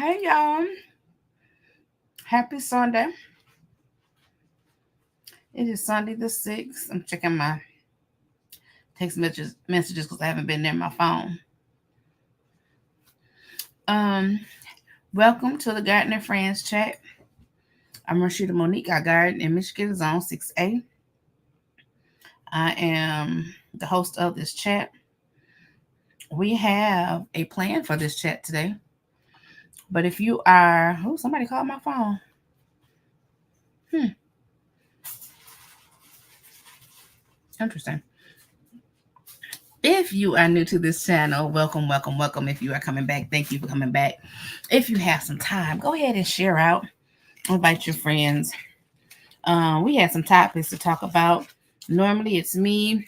Hey y'all, happy Sunday. It is Sunday the 6th. I'm checking my text messages because I haven't been near my phone. Um, Welcome to the Gardener Friends chat. I'm Rashida Monique. I garden in Michigan Zone 6A. I am the host of this chat. We have a plan for this chat today. But if you are, oh, somebody called my phone. Interesting. If you are new to this channel, welcome, welcome, welcome. If you are coming back, thank you for coming back. If you have some time, go ahead and share out. Invite your friends. We had some topics to talk about. Normally, it's me,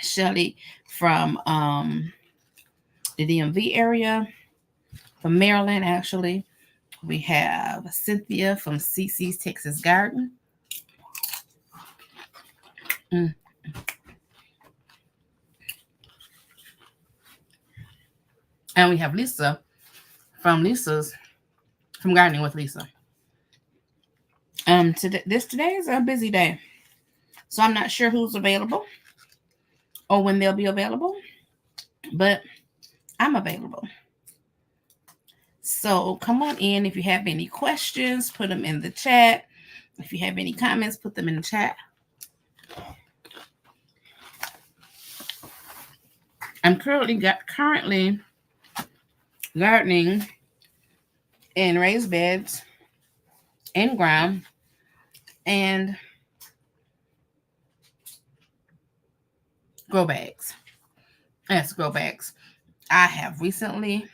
Shelly from the DMV area, from Maryland, actually. We have Cynthia from CC's Texas Garden. Mm. And we have Lisa from Gardening with Lisa. Today is a busy day, so I'm not sure who's available or when they'll be available, but I'm available. So come on in. If you have any questions, put them in the chat. If you have any comments, put them in the chat. I'm currently gardening in raised beds, in ground, and grow bags. Yes, grow bags. I have recently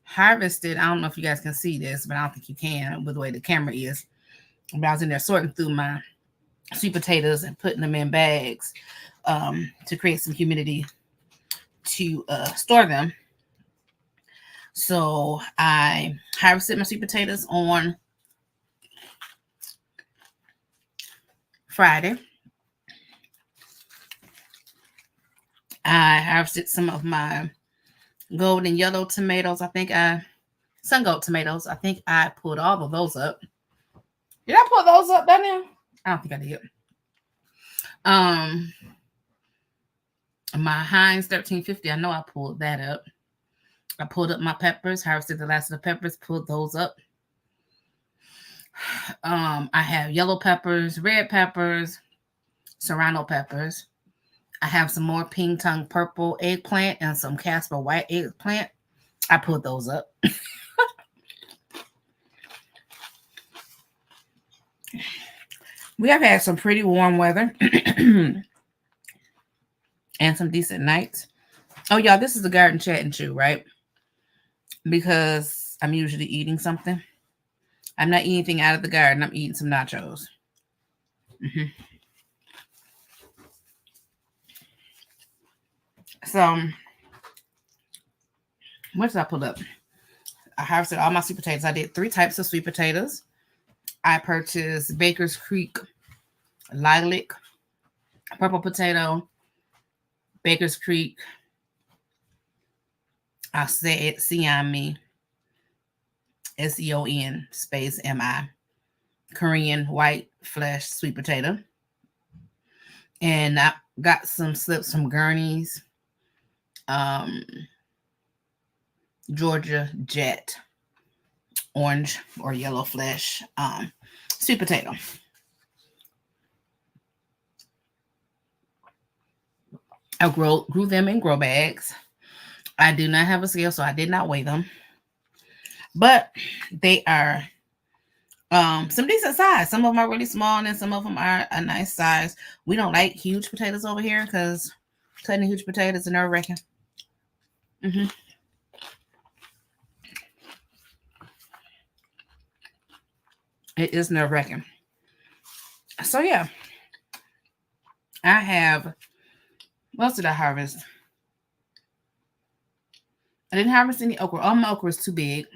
harvested. I don't know if you guys can see this, but I don't think you can with the way the camera is. But I was in there sorting through my sweet potatoes and putting them in bags to create some humidity to store them. So I harvested my sweet potatoes on Friday. I harvested some of my golden yellow tomatoes. Sun gold tomatoes. I think I pulled all of those up. Did I pull those up down there? I don't think I did. My Heinz 1350. I know I pulled that up. I pulled up my peppers, harvested the last of the peppers, pulled those up. I have yellow peppers, red peppers, serrano peppers. I have some more pink tongue purple eggplant and some Casper white eggplant. I pulled those up. We have had some pretty warm weather and some decent nights. Oh, y'all, this is the garden chat and chew, right? Because I'm usually eating something. I'm not eating anything out of the garden. I'm eating some nachos. So, what did I pull up? I harvested all my sweet potatoes. I did 3 types of sweet potatoes. I purchased Baker's Creek lilac, purple potato, Baker's Creek, I'll say it, Siami, SEON space MI, Korean white flesh sweet potato. And I got some slips from Gurney's, Georgia Jet, orange or yellow flesh sweet potato. I grew them in grow bags. I do not have a scale, so I did not weigh them. But they are some decent size. Some of them are really small, and then some of them are a nice size. We don't like huge potatoes over here because cutting huge potatoes is nerve-wracking. It is nerve-wracking. So yeah, I have. What else did I harvest? I didn't harvest any okra. All my okra is too big.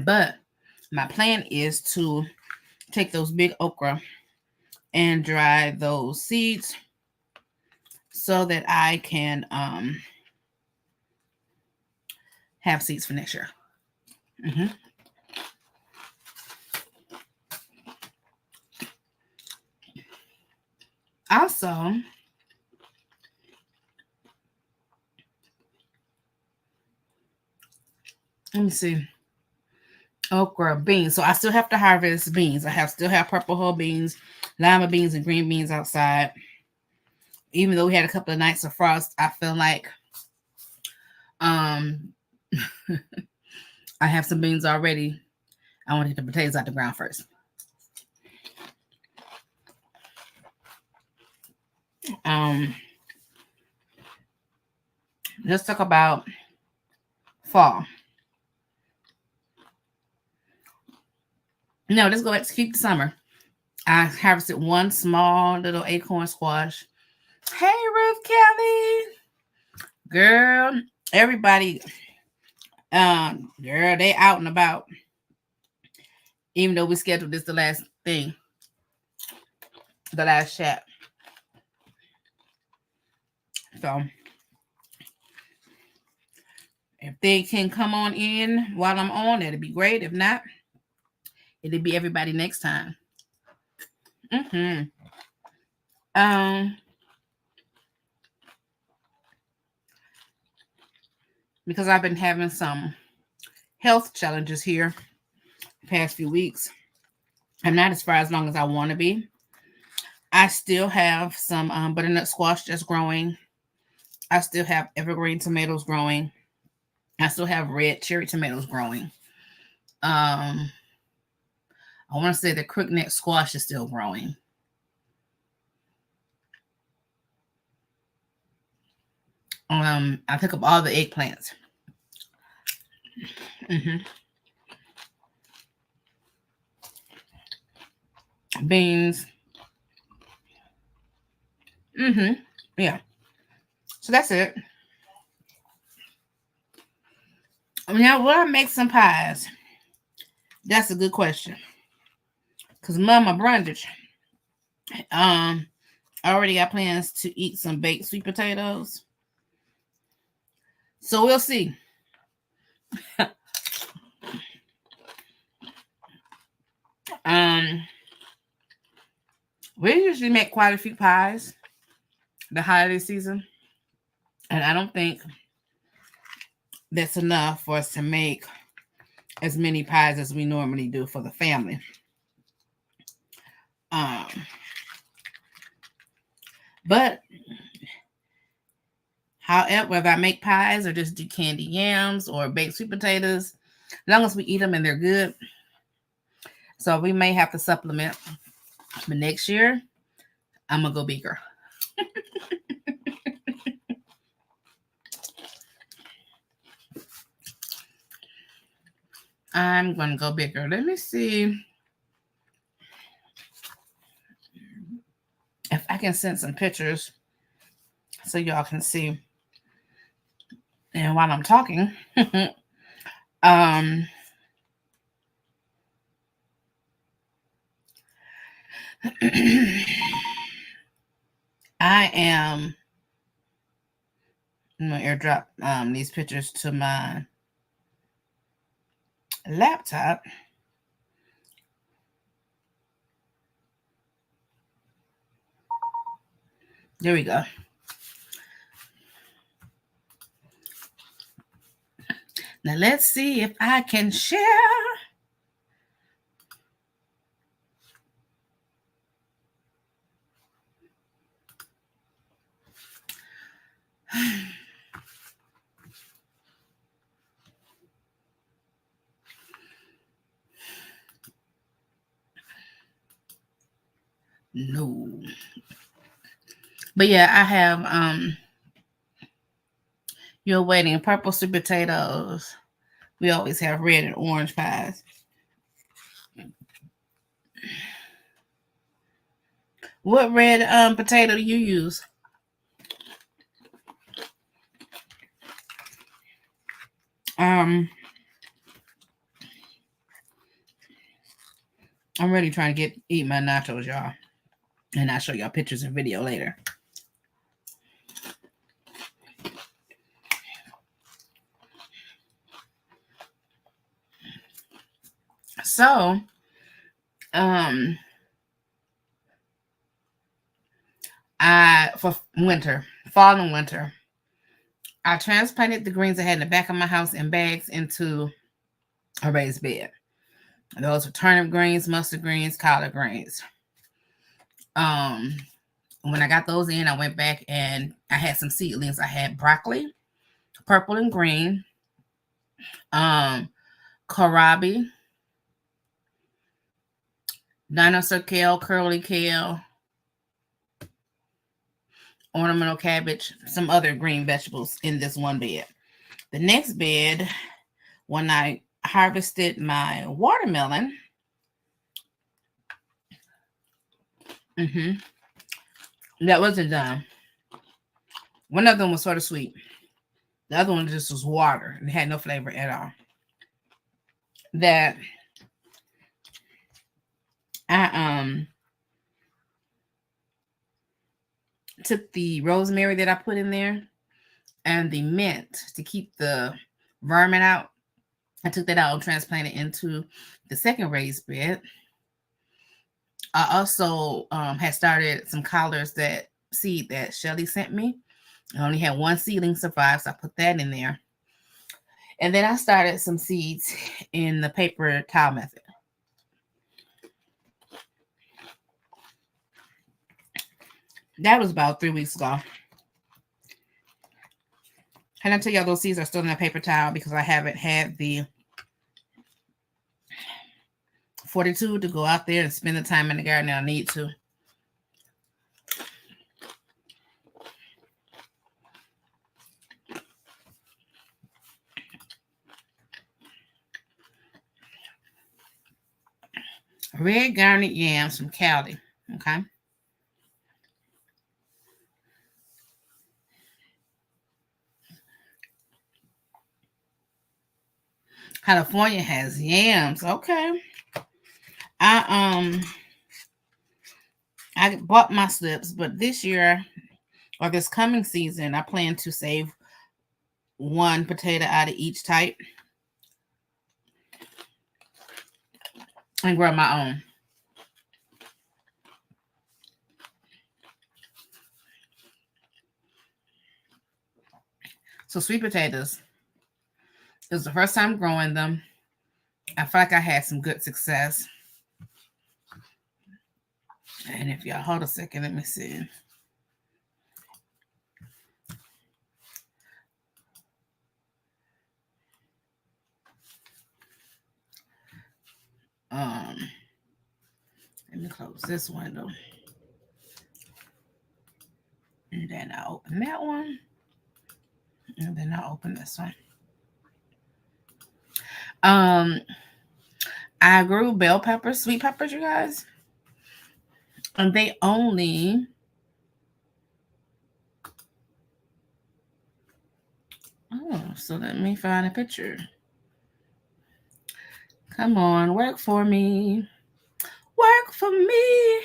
But my plan is to take those big okra and dry those seeds so that I can have seeds for next year. Mm-hmm. Also, let me see. Okra, beans. So I still have to harvest beans. Still have purple whole beans, lima beans, and green beans outside. Even though we had a couple of nights of frost, I feel like um I have some beans already. I want to get the potatoes out the ground first. Let's talk about fall. No, let's go back to keep the summer. I harvested one small little acorn squash. Hey, Ruth Kelly. Girl, everybody, girl, they out and about. Even though we scheduled this the last thing, the last chat. So, if they can come on in while I'm on, that'd be great. If not, it'll be everybody next time. Mm-hmm. Because I've been having some health challenges here the past few weeks. I'm not as far as long as I want to be. I still have some butternut squash that's growing. I still have evergreen tomatoes growing. I still have red cherry tomatoes growing. I want to say the crookneck squash is still growing. I took up all the eggplants. Mm-hmm. Beans. Mm-hmm. Yeah. So that's it. Now, will I make some pies? That's a good question. Because Mama Brundage, I already got plans to eat some baked sweet potatoes. So we'll see. We usually make quite a few pies the holiday season. And I don't think that's enough for us to make as many pies as we normally do for the family. But however, whether I make pies or just do candy yams or baked sweet potatoes, as long as we eat them and they're good. So we may have to supplement. But next year, I'm going to go bigger. I'm going to go bigger. Let me see if I can send some pictures so y'all can see. And while I'm talking, I am I'm going to airdrop these pictures to my laptop. There we go. Now let's see if I can share. No. But yeah, I have you're waiting purple sweet potatoes. We always have red and orange pies. What red potato do you use? I'm really trying to eat my nachos, y'all. And I'll show y'all pictures and video later. So, um, for winter, fall and winter, I transplanted the greens I had in the back of my house in bags into a raised bed. Those were turnip greens, mustard greens, collard greens. Um, when I got those in, I went back and I had some seedlings. I had broccoli, purple and green, kohlrabi, dinosaur kale, curly kale, ornamental cabbage, some other green vegetables in this one bed. The next bed, when I harvested my watermelon, that wasn't done. One of them was sort of sweet. The other one just was water and had no flavor at all. That I took the rosemary that I put in there and the mint to keep the vermin out. I took that out and transplanted into the second raised bed. I also had started some collards that seed that Shelly sent me. I only had one seedling survive, so I put that in there. And then I started some seeds in the paper towel method. That was about 3 weeks ago. And I tell y'all those seeds are still in a paper towel because I haven't had the fortitude to go out there and spend the time in the garden that I need to. Red garnet yams from Cali. Okay. California has yams. Okay. I bought my slips, but this year or this coming season, I plan to save one potato out of each type and grow my own. So sweet potatoes. It was the first time growing them. I feel like I had some good success. And if y'all hold a second, let me see. Let me close this window. And then I open that one. And then I open this one. I grew bell peppers, sweet peppers, you guys. And they only so let me find a picture. Come on, work for me. Work for me.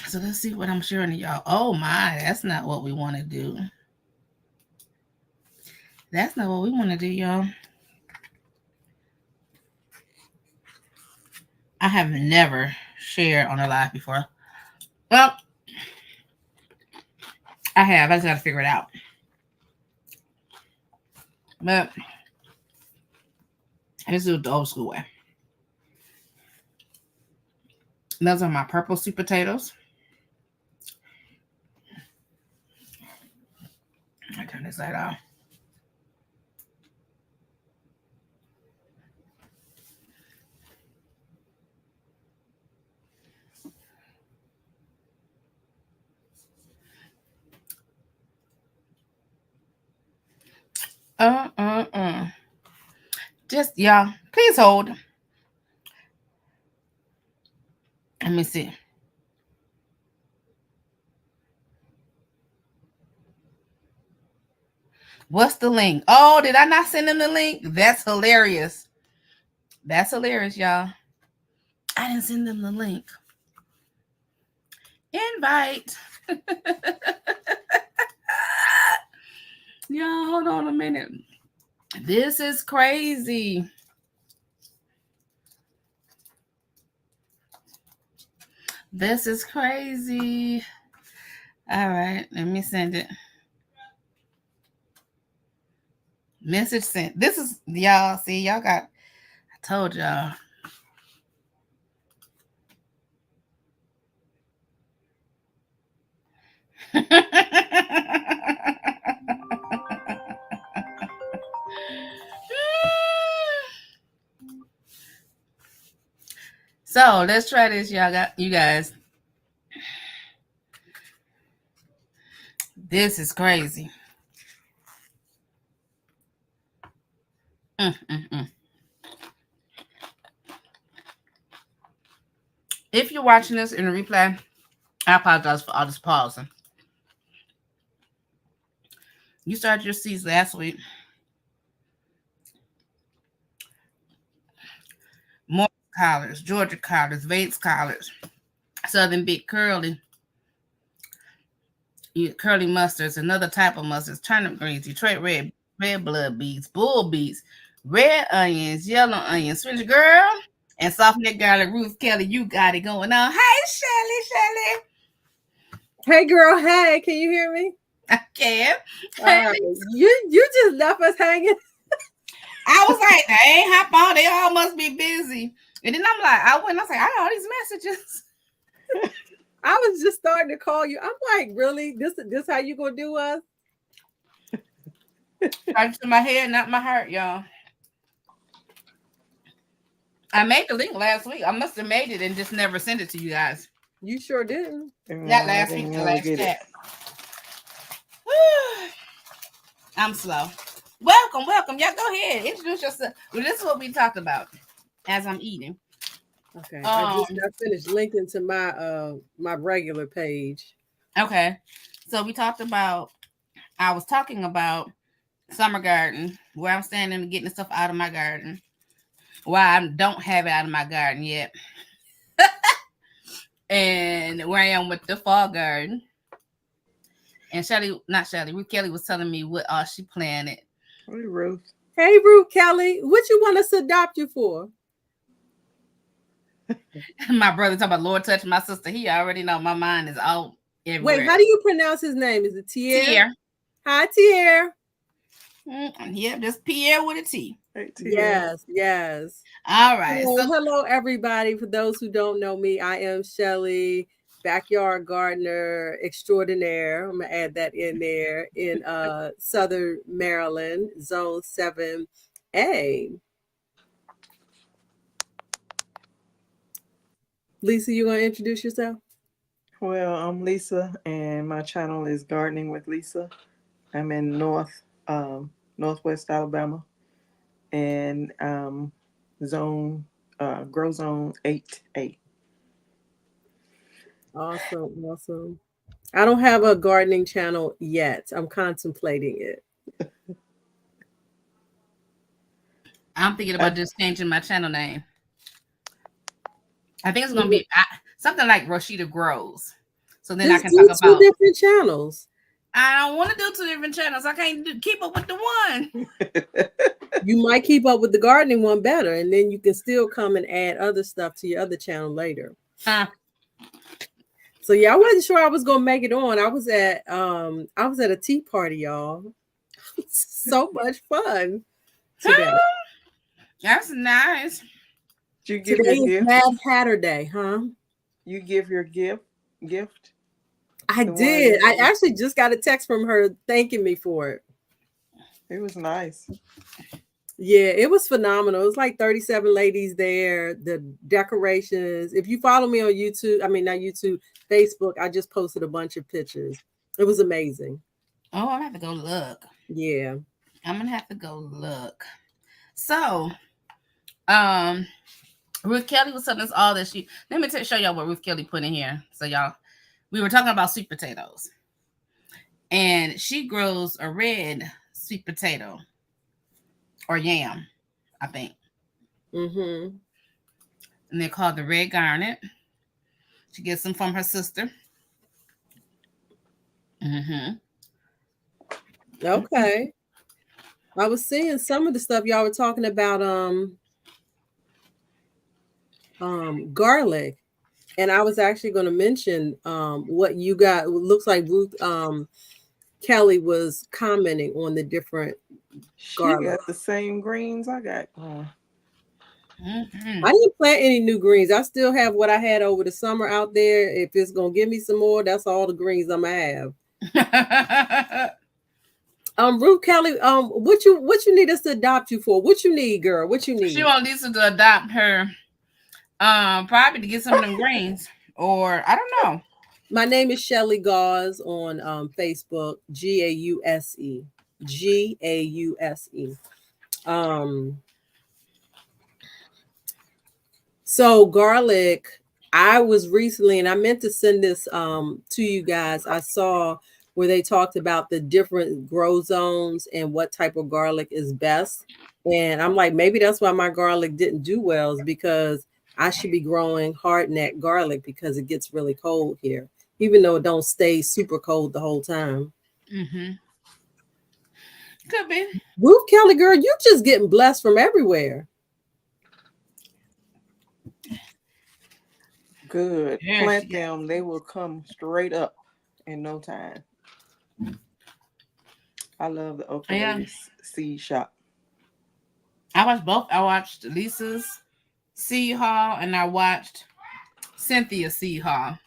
So let's see what I'm sharing to y'all. Oh my, that's not what we want to do. That's not what we want to do, y'all. I have never shared on a live before. Well, I have. I just got to figure it out. But let's do it the old school way. Those are my purple sweet potatoes. I turn this light off. Just, y'all, please hold. Let me see. What's the link? Oh, did I not send them the link? That's hilarious. That's hilarious, y'all. I didn't send them the link. Invite. Y'all, hold on a minute. This is crazy. This is crazy. All right, let me send it. Message sent. This is y'all. See, y'all got. I told y'all. So let's try this, y'all. Got you guys. This is crazy. If you're watching this in a replay, I apologize for all this pausing. You started your seeds last week. Morris College, Georgia College, Vates College, Southern Big Curly, curly mustards, another type of mustards, turnip greens, Detroit red blood beets, bull beets, red onions, yellow onions, Switch girl, and soft neck garlic. Ruth Kelly, you got it going on. Hey, Shelly. Hey, girl. Hey, can you hear me? I can. Hey, you just left us hanging. I was like, they ain't hop on. They all must be busy. And then I'm like, I was like, I got all these messages. I was just starting to call you. I'm like, really? This how you gonna do us? Right to my head, not my heart, y'all. I made the link last week. I must have made it and just never sent it to you guys. You sure didn't. That last week, the last chat. I'm slow. Welcome. Y'all go ahead. Introduce yourself. Well, this is what we talked about as I'm eating. Okay. I just got finished linking to my my regular page. Okay. So I was talking about summer garden, where I'm standing and getting stuff out of my garden. Why I don't have it out of my garden yet. And where I am with the fall garden. And Ruth Kelly was telling me what all she planted. Hey, Ruth. Hey, Ruth Kelly. What you want us to adopt you for? My brother talking about Lord touch my sister. He already know my mind is out everywhere. Wait, how do you pronounce his name? Is it Tier? Tier. Hi, Tier. Yep, just Pierre with a T. Yes. All right. Hello, everybody. For those who don't know me, I am Shelly, backyard gardener extraordinaire. I'm gonna add that in there in Southern Maryland, Zone 7A. Lisa, you gonna introduce yourself? Well, I'm Lisa, and my channel is Gardening with Lisa. I'm in Northwest Alabama, and Grow Zone 8A. Awesome. I don't have a gardening channel yet. I'm contemplating it. I'm thinking about just changing my channel name. I think it's gonna be something like Rashida Grows. So then just I can talk about 2 different channels. I don't want to do 2 different channels. I can't keep up with the one. You might keep up with the gardening one better, and then you can still come and add other stuff to your other channel later. So yeah, I wasn't sure I was gonna make it on. I was at a tea party, y'all. So much fun today. That's nice. Did you give Today your is gift? Mad Hatter Day, huh? You give your gift? I did. I actually just got a text from her thanking me for it. It was nice. Yeah, it was phenomenal. It was like 37 ladies there. The decorations. If you follow me on YouTube, not YouTube, Facebook, I just posted a bunch of pictures. It was amazing. Oh, I'm gonna have to go look. Yeah. I'm gonna have to go look. So, Ruth Kelly was telling us all that let me show y'all what Ruth Kelly put in here. So y'all, we were talking about sweet potatoes. And she grows a red sweet potato or yam, I think. Mm-hmm. And they're called the red garnet. She gets them from her sister. Mm-hmm. Okay. I was seeing some of the stuff y'all were talking about garlic. And I was actually going to mention what you got. It looks like Ruth Kelly was commenting on the different She garlic. got the same greens I got. Mm-hmm. I didn't plant any new greens. I still have what I had over the summer out there. If it's gonna give me some more, that's all the greens I'm gonna have. Ruth Kelly, what you need us to adopt you for? What you need, girl? What you need? She want Lisa to adopt her, probably to get some of them greens, or I don't know. My name is Shelly Gause on Facebook. Gause. Gause. So garlic. I was recently, and I meant to send this to you guys. I saw where they talked about the different grow zones and what type of garlic is best. And I'm like, maybe that's why my garlic didn't do well, is because I should be growing hardneck garlic because it gets really cold here, even though it don't stay super cold the whole time. Mm-hmm. Could be. Ruth Kelly, girl, you just getting blessed from everywhere. Good. Yeah, Plant them. They will come straight up in no time. I love the Oak Seed Shop. I watched both. I watched Lisa's seed haul and I watched Cynthia's seed haul.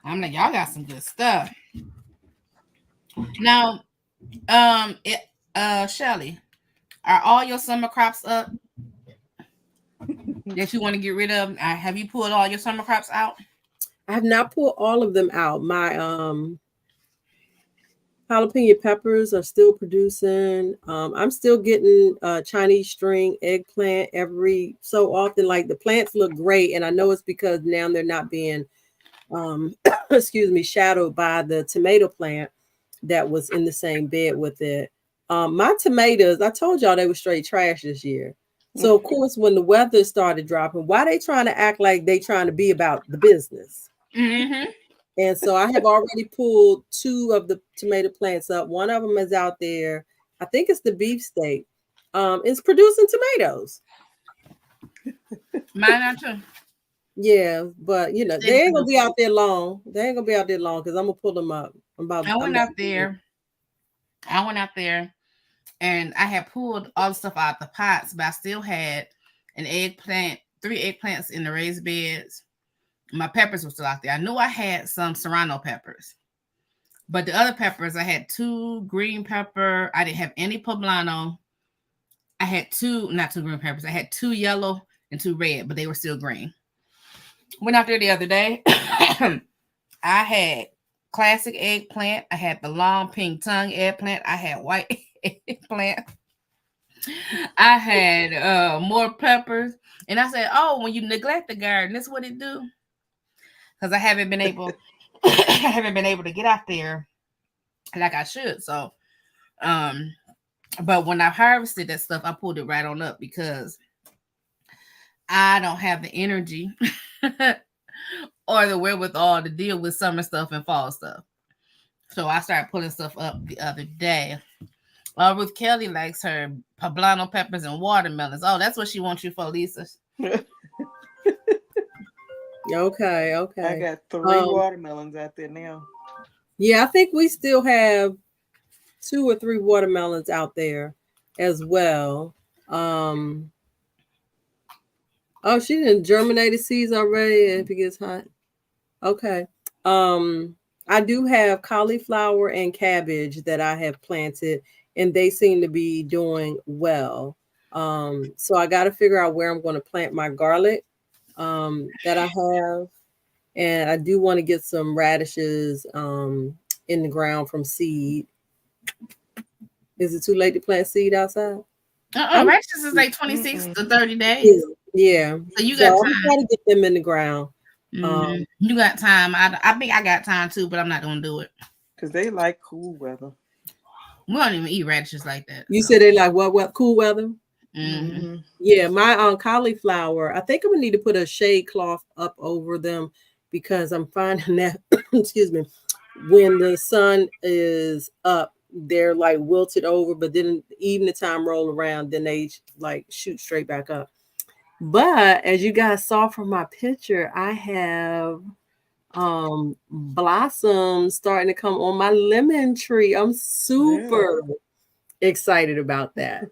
I'm like, y'all got some good stuff. Now, Shelly, are all your summer crops up that you want to get rid of? Have you pulled all your summer crops out? I have not pulled all of them out. My jalapeno peppers are still producing. I'm still getting Chinese string eggplant every so often. Like the plants look great, and I know it's because now they're not being shadowed by the tomato plant that was in the same bed with it. My tomatoes, I told y'all they were straight trash this year. So of course, when the weather started dropping, why they trying to act like they trying to be about the business? Mm-hmm. And so I have already pulled 2 of the tomato plants up. One of them is out there. I think it's the beefsteak. It's producing tomatoes. Mine are too. Yeah, but you know, they ain't gonna be out there long. They ain't gonna be out there long because I'm gonna pull them up. I went out there and I had pulled all the stuff out the pots, but I still had an eggplant, 3 eggplants in the raised beds. My peppers were still out there. I knew I had some serrano peppers, but the other peppers, I had 2 green pepper. I didn't have any poblano. I had not 2 green peppers. I had 2 yellow and 2 red, but they were still green. Went out there the other day. I had classic eggplant. I had the long pink tongue eggplant. I had white eggplant. I had more peppers. And I said, oh, when you neglect the garden, that's what it do. Because I haven't been able to get out there like I should. So but when I harvested that stuff, I pulled it right on up because I don't have the energy or the wherewithal to deal with summer stuff and fall stuff. So I started pulling stuff up the other day. Ruth Kelly likes her poblano peppers and watermelons. Oh, that's what she wants you for, Lisa. Okay. I got 3 watermelons out there now. Yeah, I think we still have 2 or 3 watermelons out there as well. Oh, she didn't germinated seeds already if it gets hot. Okay. I do have cauliflower and cabbage that I have planted, and they seem to be doing well. So I got to figure out where I'm going to plant my garlic that I have. And I do want to get some radishes in the ground from seed. Is it too late to plant seed outside? Radishes is like 26 to 30 days. Yeah. So you got time. I'm trying to get them in the ground. You got time. I think I got time too, but I'm not going to do it. Because they like cool weather. We don't even eat radishes like that. You so. said they like what cool weather? Mhm. Yeah, my cauliflower. I think I'm gonna need to put a shade cloth up over them because I'm finding that excuse me, when the sun is up, they're like wilted over, but then even the time roll around, then they like shoot straight back up. But as you guys saw from my picture, I have blossoms starting to come on my lemon tree. I'm super excited about that.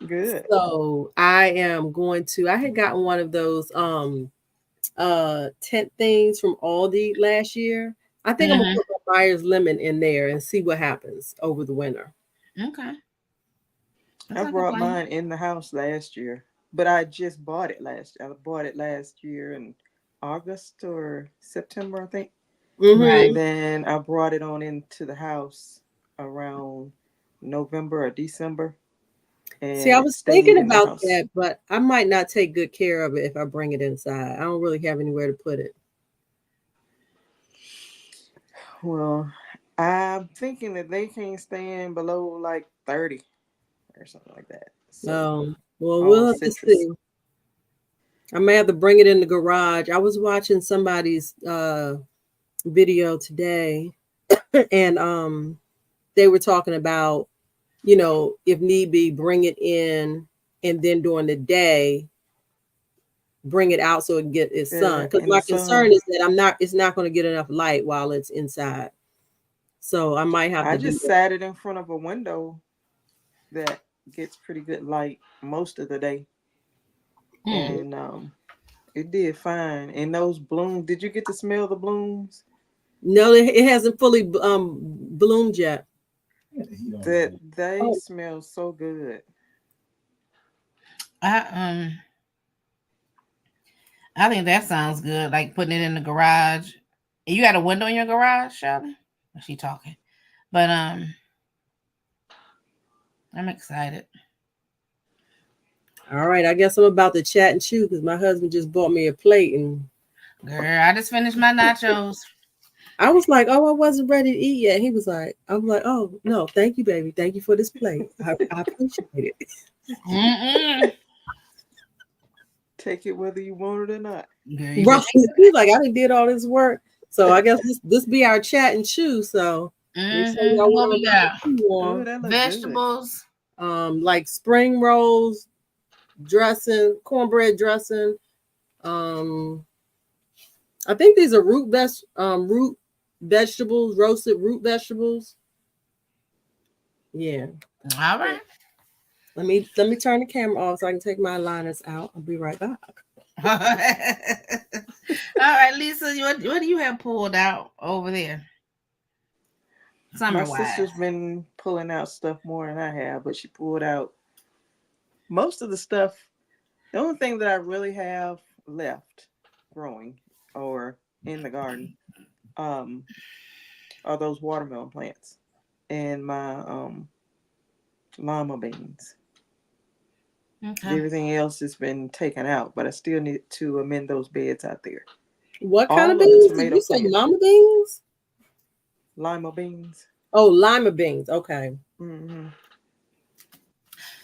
Good. So I am going to, I had gotten one of those tent things from Aldi last year. I think I'm gonna put my Myers lemon in there and see what happens over the winter. Okay. I brought mine in the house last year, but I just bought it last year. I bought it last year in August or September, I think. Right. And then I brought it on into the house around November or December. And See, I was stayed thinking in the about house. that, but I might not take good care of it if I bring it inside. I don't really have anywhere to put it. Well, I'm thinking that they can't stand below like 30 or something like that. So, Well, all we'll have to citrus. see. I may have to bring it in the garage. I was watching somebody's video today, and they were talking about, you know, if need be, bring it in, and then during the day, bring it out so it can get its sun. Because in my the concern sun. is that it's not going to get enough light while it's inside. So I might have I to do just that. sat it in front of a window that gets pretty good light most of the day. And it did fine. And those blooms, did you get to smell the blooms? No, it hasn't fully bloomed yet. That they smell so good. I think that sounds good. Like putting it in the garage. You got a window in your garage, Shelly? She talking. But I'm excited. All right, I guess I'm about to chat and chew because my husband just bought me a plate, and Girl, I just finished my nachos. I was like, "Oh, I wasn't ready to eat yet." He was like, "I'm like, oh no, thank you, baby, thank you for this plate. I appreciate it." Take it whether you want it or not. Girl, Right? He's like, "I done did all this work, so I guess this be our chat and chew." So make sure y'all what we got? Oh, that look Vegetables. good. Like spring rolls, dressing, cornbread dressing. I think these are root vegetables, roasted root vegetables. Yeah. All right. Let me turn the camera off so I can take my liners out. I'll be right back. All right, Lisa, what do you have pulled out over there? My sister's been pulling out stuff more than I have, but she pulled out most of the stuff. The only thing that I really have left growing or in the garden are those watermelon plants and my lima beans. Okay. Everything else has been taken out, but I still need to amend those beds out there. What kind of beans did you say? Mama beans? Lima beans. Oh, lima beans. Okay. Mm-hmm.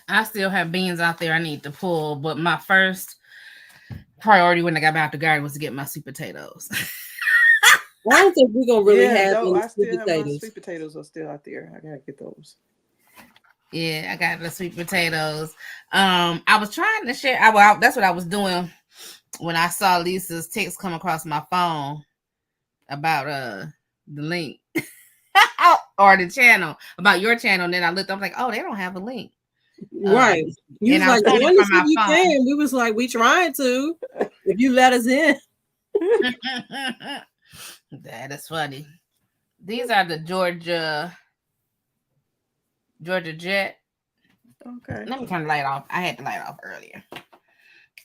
I still have beans out there I need to pull, but my first priority when I got back to the garden was to get my sweet potatoes. I don't think we're gonna really have any I still sweet have potatoes. my sweet potatoes are still out there. I gotta get those. Yeah, I got the sweet potatoes. I was trying to share. That's what I was doing when I saw Lisa's text come across my phone about the link or the channel about your channel. And then I looked. I'm like, oh, they don't have a link. Right. You was like, doing it from my phone. can. We was like, we trying to. If you let us in. That is funny. These are the Georgia Jet. Okay. Let me turn the light off. I had the light off earlier.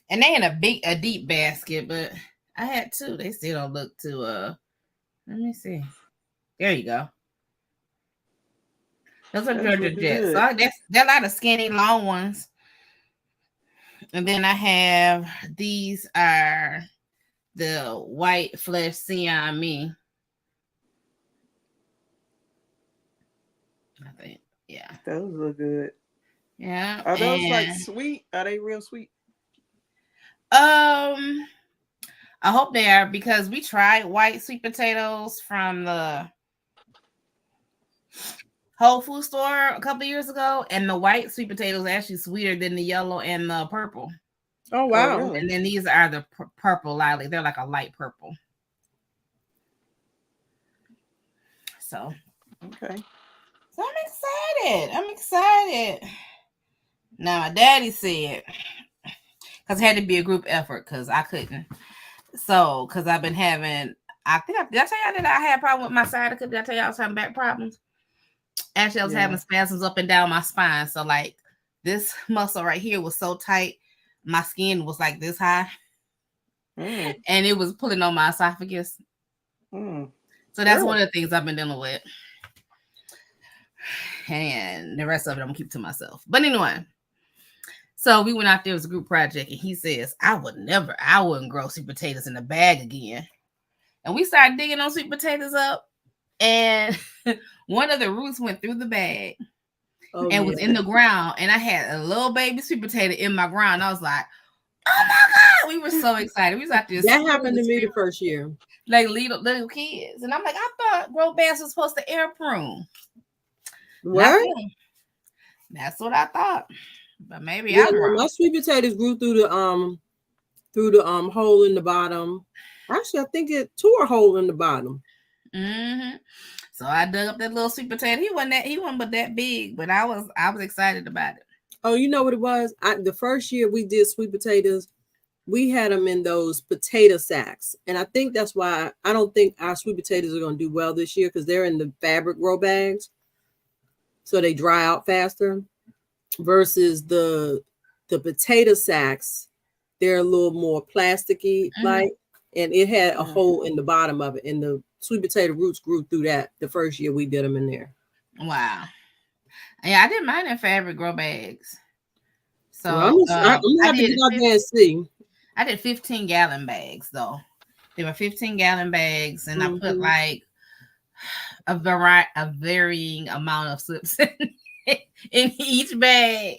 And they in a deep basket, but I had two. They still don't look too let me see. There you go. Those are Georgia Jets. So they're a lot of skinny, long ones. And then I have these are the white flesh Siamese. I think. Yeah. Those look good. Yeah. Are those like sweet? Are they real sweet? I hope they are, because we tried white sweet potatoes from the Whole Food store a couple years ago, and the white sweet potatoes are actually sweeter than the yellow and the purple. Oh wow! Oh, really? And then these are the purple lightly. They're like a light purple. So okay. So I'm excited. Now my daddy said, because it had to be a group effort, because I couldn't. So because I've been having, did I tell y'all that I had a problem with my sciatica? Did I tell y'all I was having back problems? Actually, I was having spasms up and down my spine. So like this muscle right here was so tight, my skin was like this high. And it was pulling on my esophagus. So that's one of the things I've been dealing with. And the rest of it I'm gonna keep to myself. But anyway, so we went out there, it was a group project, and he says, I wouldn't grow sweet potatoes in a bag again. And we started digging those sweet potatoes up, and one of the roots went through the bag and was in the ground. And I had a little baby sweet potato in my ground. I was like, oh my God, we were so excited. We was out there. That happened to me the first year. Like little kids. And I'm like, I thought grow bags was supposed to air prune. What? That's what I thought. But maybe my sweet potatoes grew through the hole in the bottom. Actually, I think it tore a hole in the bottom. So I dug up that little sweet potato. He wasn't but that big, but I was excited about it. Oh, you know what it was? The first year we did sweet potatoes, we had them in those potato sacks. And I think that's why I don't think our sweet potatoes are going to do well this year, because they're in the fabric grow bags. So they dry out faster, versus the potato sacks. They're a little more plasticky, like, and it had a hole in the bottom of it. And the sweet potato roots grew through that the first year we did them in there. Wow. Yeah, I didn't mind in fabric grow bags. So I'm happy to get out there and see. I did 15-gallon bags though. They were 15-gallon bags, and I put like a varying amount of slips in each bag.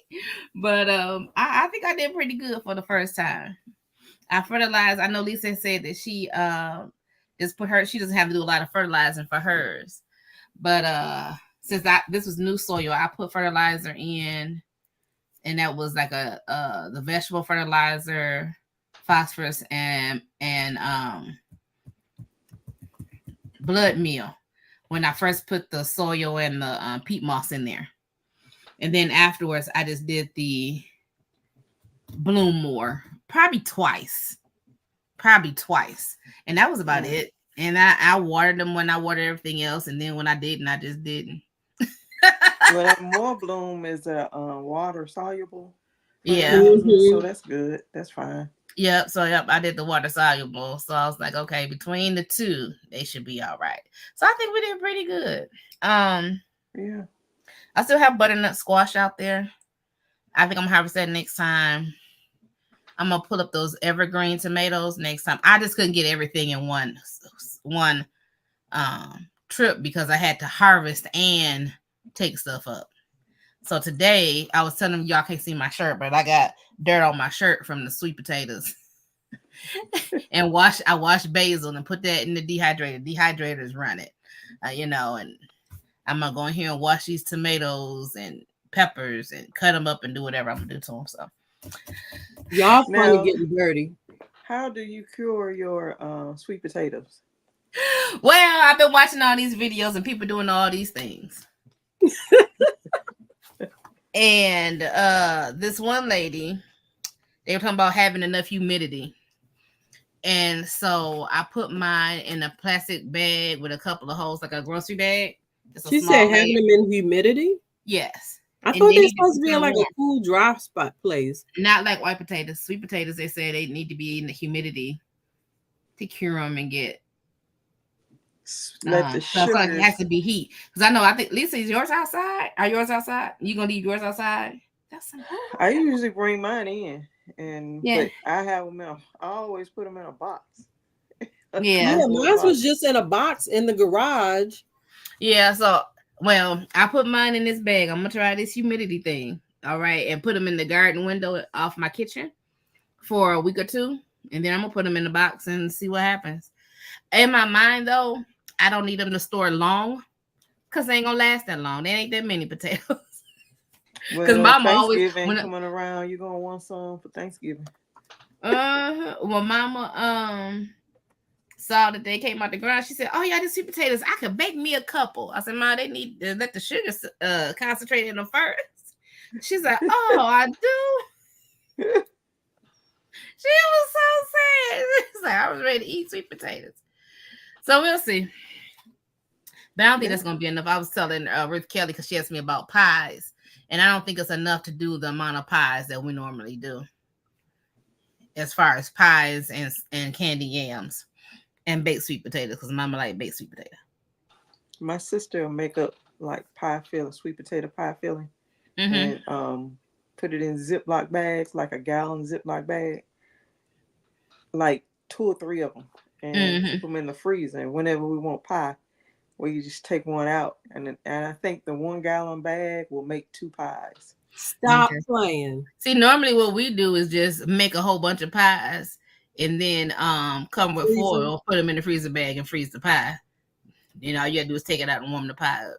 But I think I did pretty good for the first time. I fertilized. I know Lisa said that she she doesn't have to do a lot of fertilizing for hers. But since this was new soil, I put fertilizer in, and that was like the vegetable fertilizer, phosphorus, and blood meal when I first put the soil and the peat moss in there. And then afterwards, I just did the bloom more, probably twice. And that was about it. And I watered them when I watered everything else. And then when I didn't, I just didn't. Well, that more bloom is a water soluble. Yeah. So that's good. That's fine. Yep. So I did the water soluble. So I was like, okay, between the two, they should be all right. So I think we did pretty good. Yeah. I still have butternut squash out there. I think I'm gonna harvest that next time. I'm gonna pull up those evergreen tomatoes next time. I just couldn't get everything in one trip because I had to harvest and take stuff up. So today I was telling y'all can't see my shirt, but I got dirt on my shirt from the sweet potatoes. And I washed basil and put that in the dehydrator. Dehydrator's run it, and I'm gonna go in here and wash these tomatoes and peppers and cut them up and do whatever I'm gonna do to them. So y'all funny getting dirty. How do you cure your sweet potatoes? Well, I've been watching all these videos and people doing all these things. And this one lady, they were talking about having enough humidity. And so I put mine in a plastic bag with a couple of holes, like a grocery bag. She said having them in humidity? Yes. I thought they were supposed to be in like a cool, dry spot place. Not like white potatoes. Sweet potatoes, they say they need to be in the humidity to cure them and get. Let the sugar. So it has to be heat. Because I think, Lisa, is yours outside? Are yours outside? You going to leave yours outside? I usually bring mine in. But I have them I always put them in a box. Yeah, mine was just in a box in the garage. Yeah, so Well, I put mine in this bag. I'm gonna try this humidity thing. All right, and put them in the garden window off my kitchen for a week or two, and then I'm gonna put them in the box and see what happens. In my mind, though, I don't need them to store long because they ain't gonna last that long. There ain't that many potatoes. Because Mama always coming around, you gonna want some for Thanksgiving. Well, Mama saw that they came out the ground. She said, "Oh yeah, these sweet potatoes. I could bake me a couple." I said, "Ma, they need to let the sugar concentrate in them first." She's like, "Oh, I do." She was so sad. It's like I was ready to eat sweet potatoes. So we'll see. But I don't think that's gonna be enough. I was telling Ruth Kelly because she asked me about pies, and I don't think it's enough to do the amount of pies that we normally do, as far as pies and candy yams and baked sweet potatoes. Because Mama like baked sweet potato. My sister will make up like pie filling, sweet potato pie filling, and put it in Ziploc bags, like a gallon Ziploc bag, like 2 or 3 of them, and keep them in the freezer. And whenever we want pie, we just take one out, and I think the 1 gallon bag will make 2 pies. Stop playing. See, normally what we do is just make a whole bunch of pies and then come with foil, put them in the freezer bag, and freeze the pie. You know, all you gotta do is take it out and warm the pie up.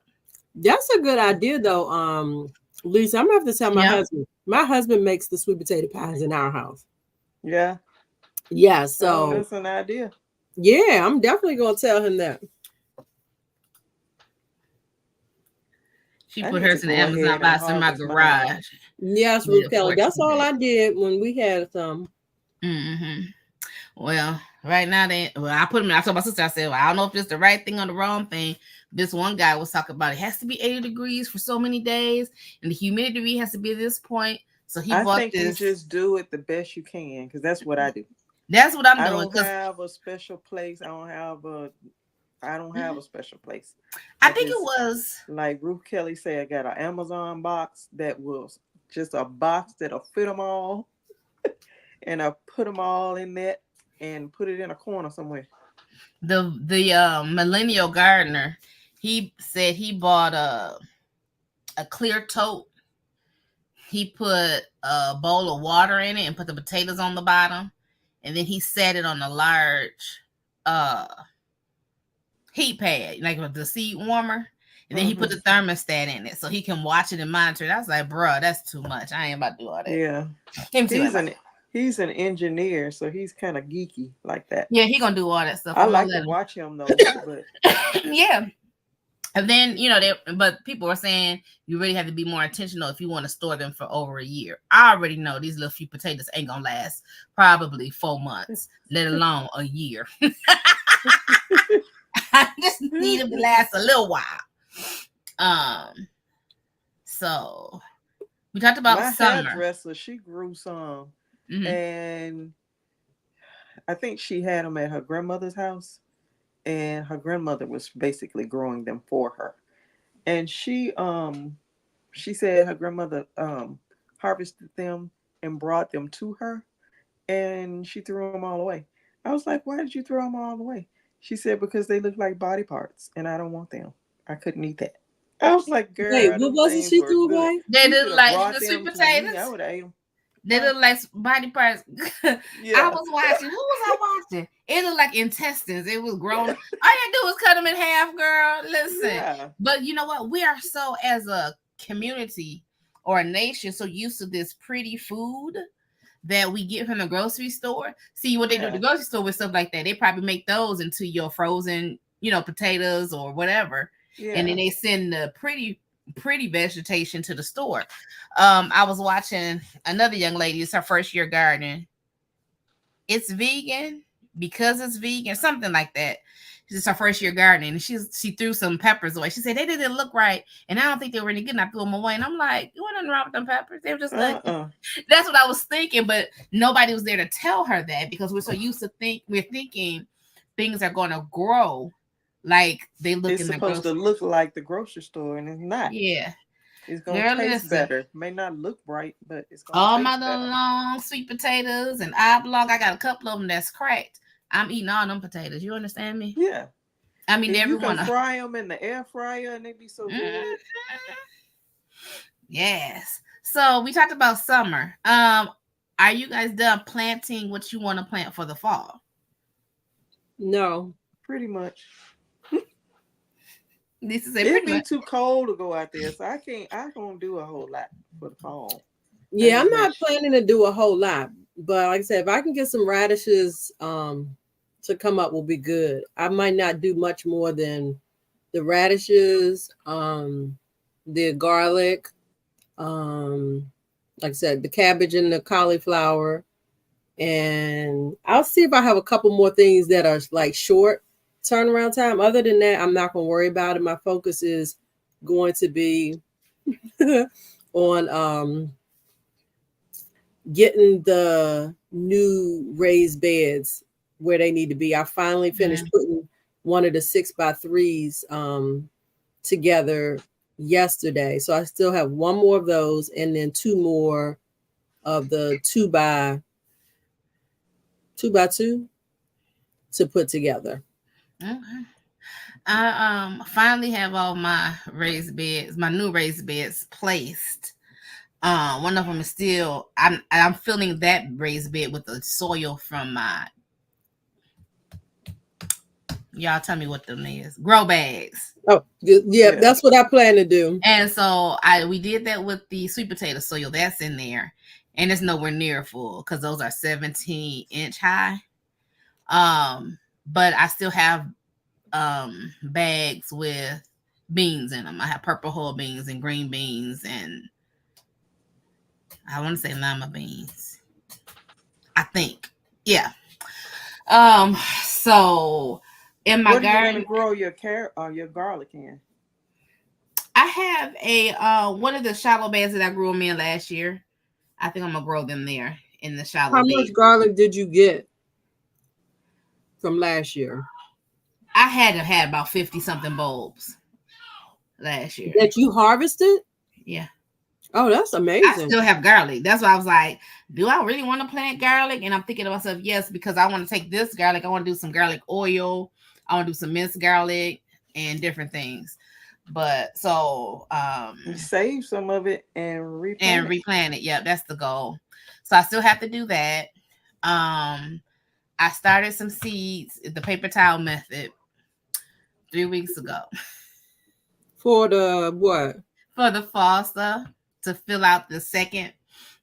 That's a good idea, though. Lisa, I'm gonna have to tell my husband. My husband makes the sweet potato pies in our house. Yeah. Yeah. So that's an idea. Yeah, I'm definitely gonna tell him that. She put hers in the Amazon box in my garage. Yes, Ruth Kelly. That's all I did when we had some. Well, right now I put them in. I told my sister, I said, well, I don't know if it's the right thing or the wrong thing. This one guy was talking about it has to be 80 degrees for so many days, and the humidity has to be at this point. So he bought this. You just do it the best you can, because that's what I do. That's what I'm doing. I don't have a special place. I don't have a special place. I think it was like Ruth Kelly said, I got an Amazon box that was just a box that'll fit them all. And I put them all in that and put it in a corner somewhere. The millennial gardener, he said he bought a clear tote. He put a bowl of water in it and put the potatoes on the bottom. And then he set it on a large heat pad, like the seed warmer. And then he put the thermostat in it so he can watch it and monitor it. I was like, bro, that's too much. I ain't about to do all that. Yeah. He's an engineer, so he's kind of geeky like that. Yeah, he gonna do all that stuff. I like to watch him though. But yeah. And then, but people are saying you really have to be more intentional if you want to store them for over a year. I already know these little few potatoes ain't gonna last probably 4 months, let alone a year. I just need them to last a little while. So we talked about my summer. Hairdresser, she grew some, and I think she had them at her grandmother's house. And her grandmother was basically growing them for her. And she said her grandmother harvested them and brought them to her, and she threw them all away. I was like, why did you throw them all away? She said, because they look like body parts, and I don't want them. I couldn't eat that. I was like, girl, wait, what was it she threw away? They look like the sweet potatoes. I would have ate them. They look like body parts. Yeah. I was watching. What was I watching? It looked like intestines. It was grown. All you do was cut them in half, girl. Listen. Yeah. But you know what? We are so, as a community or a nation, so used to this pretty food that we get from the grocery store. See what they do at the grocery store with stuff like that. They probably make those into your frozen, potatoes or whatever. Yeah. And then they send the pretty vegetation to the store. I was watching another young lady. It's her first year gardening. It's vegan because it's vegan, something like that. It's her first year gardening, and she threw some peppers away. She said they didn't look right, and I don't think they were any good. And I threw them away, and I'm like, "You wasn't wrong with them peppers. They were just like." That's what I was thinking, but nobody was there to tell her that because we're so used to thinking things are going to grow like they look. It's supposed to look like the grocery store, and it's not. Yeah. It's gonna taste better. May not look bright, but it's gonna all taste my little better. Long sweet potatoes and oblong. I got a couple of them that's cracked. I'm eating all them potatoes. You understand me? Yeah. I mean, you can fry them in the air fryer, and they be so good. Yes. So we talked about summer. Are you guys done planting what you want to plant for the fall? No, pretty much. This is it'd be too cold to go out there, so I don't do a whole lot for the fall. Yeah, I'm not planning to do a whole lot, but like I said, if I can get some radishes to come up, will be good. I might not do much more than the radishes, the garlic, like I said, the cabbage and the cauliflower, and I'll see if I have a couple more things that are like short turnaround time. Other than that, I'm not going to worry about it. My focus is going to be on getting the new raised beds where they need to be. I finally finished putting one of the 6x3s together yesterday. So I still have one more of those and then two more of the 2x2 to put together. Okay. I finally have all my raised beds, my new raised beds placed. One of them is still, I'm filling that raised bed with the soil from my, y'all tell me what them is, grow bags. Oh, yeah, that's what I plan to do. And so we did that with the sweet potato soil that's in there, and it's nowhere near full because those are 17-inch high. But I still have bags with beans in them. I have purple whole beans and green beans, and I want to say lima beans, I think. Yeah. So in my garden, are you going to grow your garlic in? I have a one of the shallow beds that I grew them in last year. I think I'm gonna grow them there in the shallow bed. How much garlic did you get from last year? I had about 50 something bulbs last year. That you harvested? Yeah. Oh, that's amazing. I still have garlic. That's why I was like, do I really want to plant garlic? And I'm thinking to myself, yes, because I want to take this garlic. I want to do some garlic oil. I want to do some minced garlic and different things. But so save some of it and replant it. Yep, that's the goal. So I still have to do that. I started some seeds, the paper towel method, 3 weeks ago. For the what? For the fall stuff, to fill out the second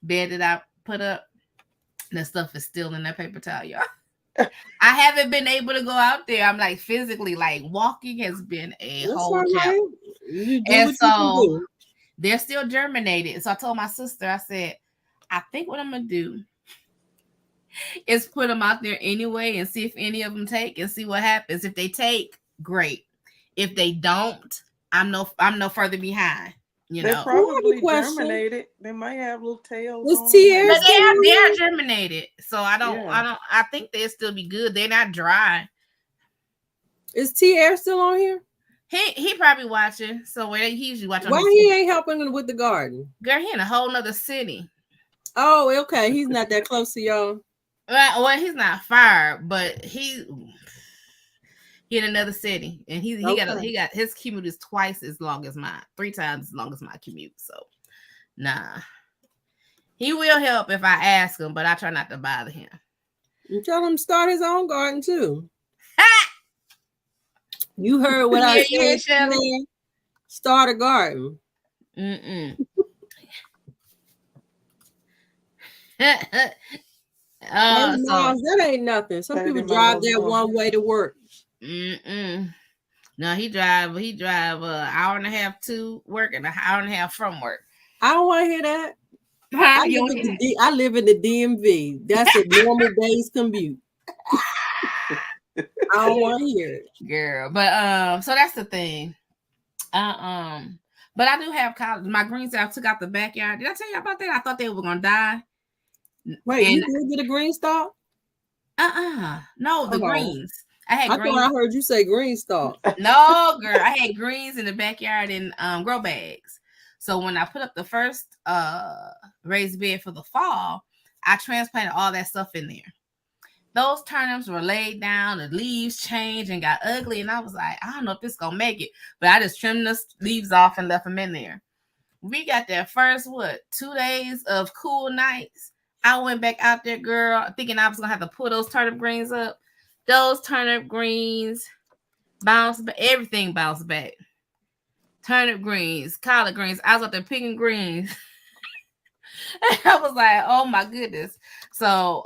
bed that I put up. That stuff is still in that paper towel, y'all. I haven't been able to go out there. I'm like physically, like walking has been a whole challenge. And so they're still germinated. So I told my sister, I said, I think what I'm gonna do is put them out there anyway and see if any of them take and see what happens. If they take, great. If they don't, I'm no further behind. You know, probably germinated. They might have little tails. They are germinated. So I think they'll still be good. They're not dry. Is T-Air still on here? He probably watching. So he usually watching. Why he ain't helping with the garden? Girl, he in a whole nother city. Oh, okay. He's not that close to y'all. Well, he's not far, but he in another city, and he got his commute is twice as long as mine, 3 times as long as my commute. So, nah, he will help if I ask him, but I try not to bother him. You tell him to start his own garden too. You heard what I said. Shelly? Start a garden. That ain't nothing. Some people drive there one way to work. No, he drive an hour and a half to work and an hour and a half from work. I don't want to hear that. I live in the DMV. That's a normal day's commute. I don't want to hear it, girl. But so that's the thing. But I do have my greens that I took out the backyard. Did I tell you about that? I thought they were gonna die. Wait, you did get a green stalk? No, the greens. I thought I heard you say green stalk. No, girl, I had greens in the backyard in grow bags. So when I put up the first raised bed for the fall, I transplanted all that stuff in there. those turnips were laid down, the leaves changed and got ugly, and I was like, I don't know if this gonna make it, but I just trimmed the leaves off and left them in there. We got that first 2 days of cool nights. I went back out there, girl, thinking I was gonna have to pull those turnip greens up. Those turnip greens bounced back, everything bounced back. Turnip greens, collard greens. I was out there picking greens. I was like, oh my goodness. So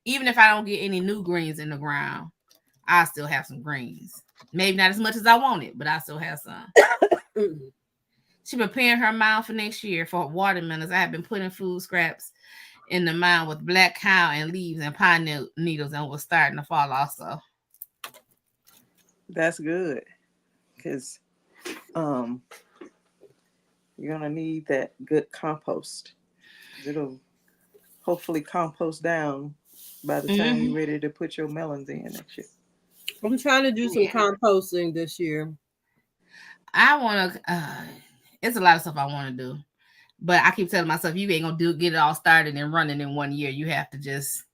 even if I don't get any new greens in the ground, I still have some greens. Maybe not as much as I wanted, but I still have some. She preparing her mound for next year for watermelons. I have been putting food scraps in the mound with black cow and leaves and pine needles, and was starting to fall also. That's good, because you're gonna need that good compost. It'll hopefully compost down by the time you're ready to put your melons in next year. I'm trying to do some composting this year. I want to. It's a lot of stuff I want to do, but I keep telling myself you ain't gonna get it all started and running in 1 year. You have to just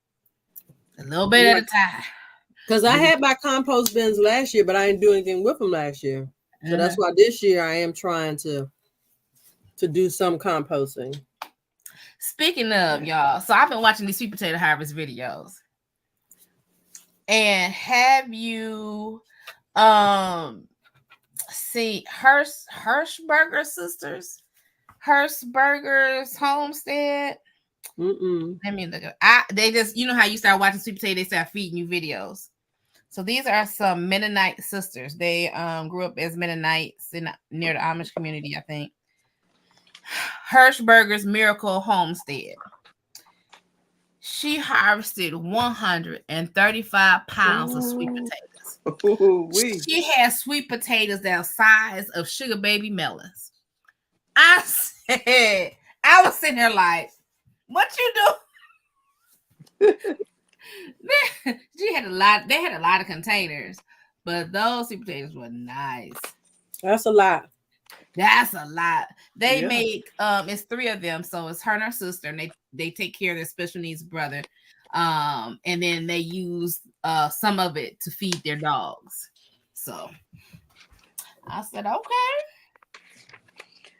a little bit at a time. Because I had my compost bins last year, but I didn't do anything with them last year. So that's why this year I am trying to do some composting. Speaking of, y'all, so I've been watching these sweet potato harvest videos. And have you see Hirschberger sisters? Hirschberger's homestead? Let me look at they just, you know how you start watching sweet potato, they start feeding you videos. So these are some Mennonite sisters. They grew up as Mennonites near the Amish community, I think. Hirschberger's Miracle Homestead. She harvested 135 pounds of sweet potatoes. She has sweet potatoes that are size of sugar baby melons. I was sitting there like, what you do? They had a lot of containers, but those sweet potatoes were nice. That's a lot. They make it's 3 of them, so it's her and her sister, and they take care of their special needs brother, and then they use some of it to feed their dogs. So I said, okay.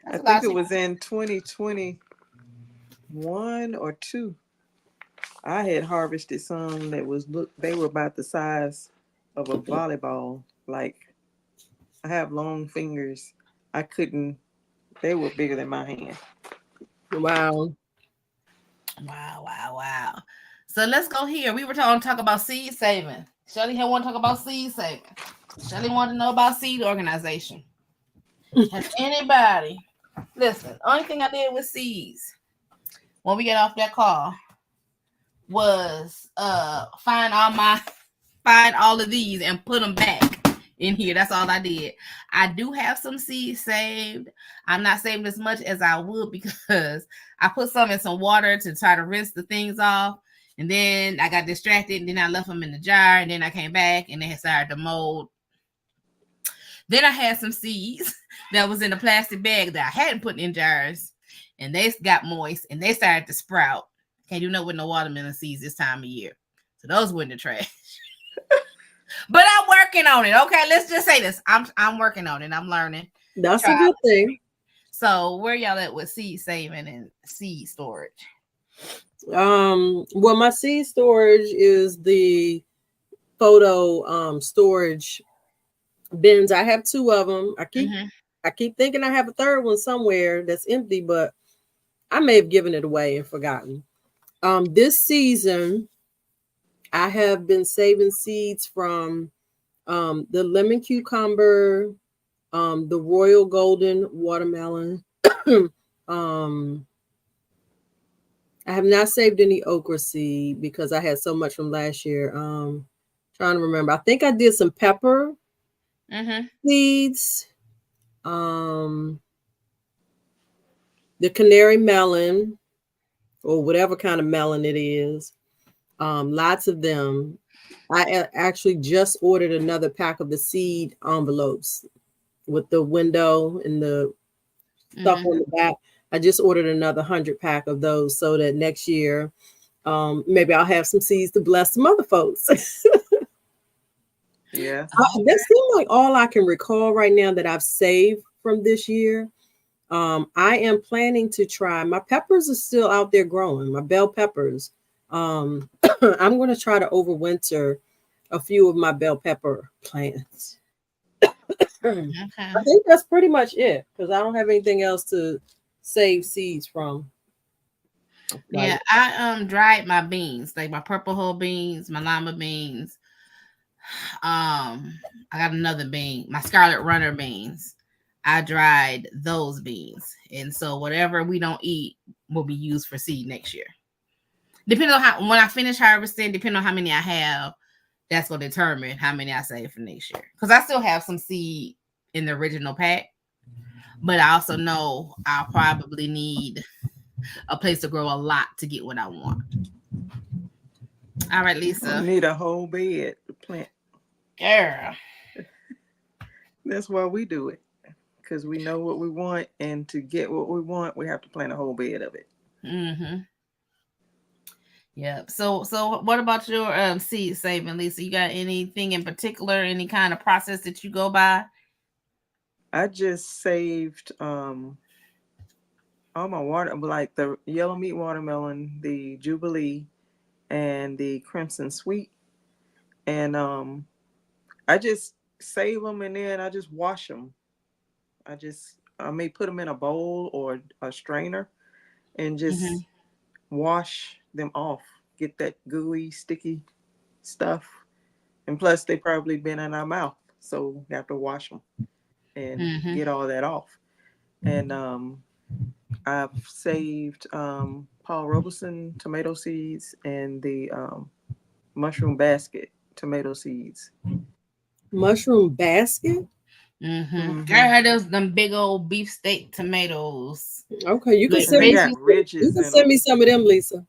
I think it was in 2021 or 2. I had harvested some that they were about the size of a volleyball. Like, I have long fingers. They were bigger than my hand. Wow. So let's go here. We were talk about seed saving. Shelly had want to talk about seed saving. Shelly wanted to know about seed organization. Has anybody, listen, only thing I did with seeds when we get off that call was find all of these and put them back in here. That's all I did. I do have some seeds saved. I'm not saving as much as I would because I put some in some water to try to rinse the things off, and then I got distracted, and then I left them in the jar, and then I came back and they had started to mold. Then I had some seeds that was in a plastic bag that I hadn't put in jars, and they got moist and they started to sprout. Can't do nothing with no watermelon seeds this time of year. So those went in the trash. But I'm working on it. Okay, let's just say this. I'm working on it. I'm learning. That's a good thing. So where y'all at with seed saving and seed storage? Well, my seed storage is the photo storage bins. I have 2 of them. I keep thinking I have a third one somewhere that's empty, but I may have given it away and forgotten. This season, I have been saving seeds from the lemon cucumber, the royal golden watermelon. I have not saved any okra seed because I had so much from last year. Trying to remember. I think I did some pepper seeds. The canary melon, or whatever kind of melon it is. Lots of them. I actually just ordered another pack of the seed envelopes with the window and the stuff on the back. I just ordered another 100 pack of those so that next year Maybe I'll have some seeds to bless some other folks. Yeah. That seems like all I can recall right now that I've saved from this year. I am planning to try. My peppers are still out there growing. My bell peppers. I'm going to try to overwinter a few of my bell pepper plants. Okay. I think that's pretty much it because I don't have anything else to save seeds from. Yeah, I dried my beans, like my purple whole beans, my lima beans. I got another bean, my scarlet runner beans. I dried those beans, and so whatever we don't eat will be used for seed next year. Depending on how, when I finish harvesting, depending on how many I have, that's going to determine how many I save for next year. Because I still have some seed in the original pack, but I also know I'll probably need a place to grow a lot to get what I want. All right, Lisa. You need a whole bed to plant. Girl. That's why we do it. Because we know what we want, and to get what we want, we have to plant a whole bed of it. Mm-hmm. Yep. So what about your seed saving, Lisa? You got anything in particular, any kind of process that you go by? I just saved all my water, like the yellow meat watermelon, the Jubilee, and the Crimson Sweet. And I just save them, and then I just wash them. I may put them in a bowl or a strainer and just wash them off, get that gooey, sticky stuff. And plus, they probably been in our mouth, so we have to wash them and get all that off. And I've saved Paul Robeson tomato seeds and the mushroom basket tomato seeds. Mushroom basket? Girl, those them big old beefsteak tomatoes. Okay, you can send me some of them, Lisa.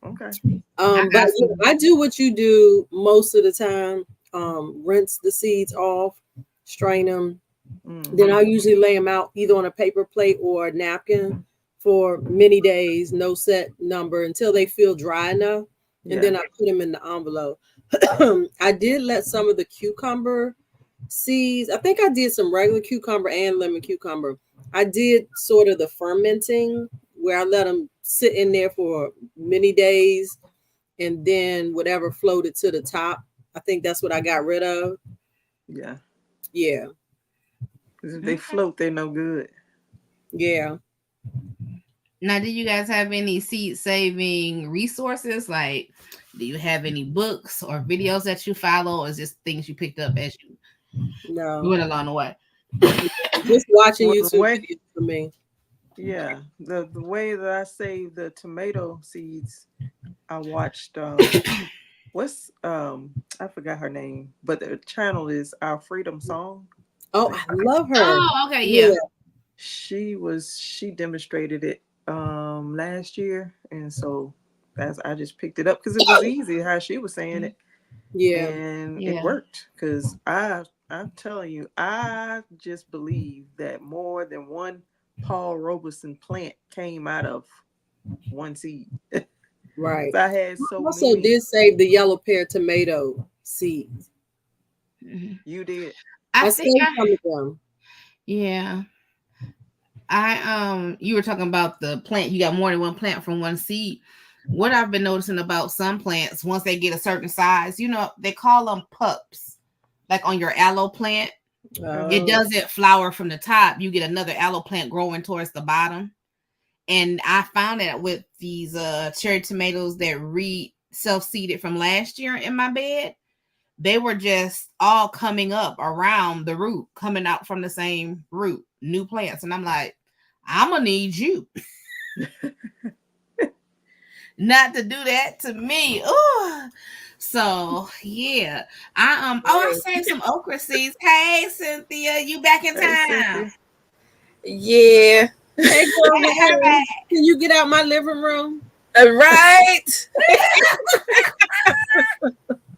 Okay. But I do what you do most of the time. Rinse the seeds off, strain them. Then I'll usually lay them out either on a paper plate or a napkin for many days, no set number, until they feel dry enough. And then I put them in the envelope. I did let some of the cucumber seeds. I think I did some regular cucumber and lemon cucumber. I did sort of the fermenting where I let them sit in there for many days, and then whatever floated to the top, I think that's what I got rid of. Yeah. Because if they float, they're no good. Yeah. Now, do you guys have any seed saving resources? Like, do you have any books or videos that you follow, or is just things you picked up as you went along the way? Just watching YouTube videos for me. Yeah, the way that I save the tomato seeds, I watched I forgot her name, but the channel is Our Freedom Song. Oh, I love her. Oh, okay, yeah. She demonstrated it last year, and so I just picked it up because it was easy how she was saying it. Yeah, and it worked because I'm telling you, I just believe that more than one Paul Robeson plant came out of one seed. Right. I had so also many. Did save the yellow pear tomato seeds. You did. I saved some of them. Yeah. You were talking about the plant. You got more than one plant from one seed. What I've been noticing about some plants, once they get a certain size, they call them pups. Like on your aloe plant, it doesn't flower from the top. You get another aloe plant growing towards the bottom. And I found that with these cherry tomatoes that self-seeded from last year in my bed, they were just all coming up around the root, coming out from the same root, new plants. And I'm like, I'm going to need you not to do that to me. Ooh. So, yeah. I saved some okra seeds. Hey, Cynthia, you back in town? Yeah. Hey, girl, hey. Can you get out my living room? Right.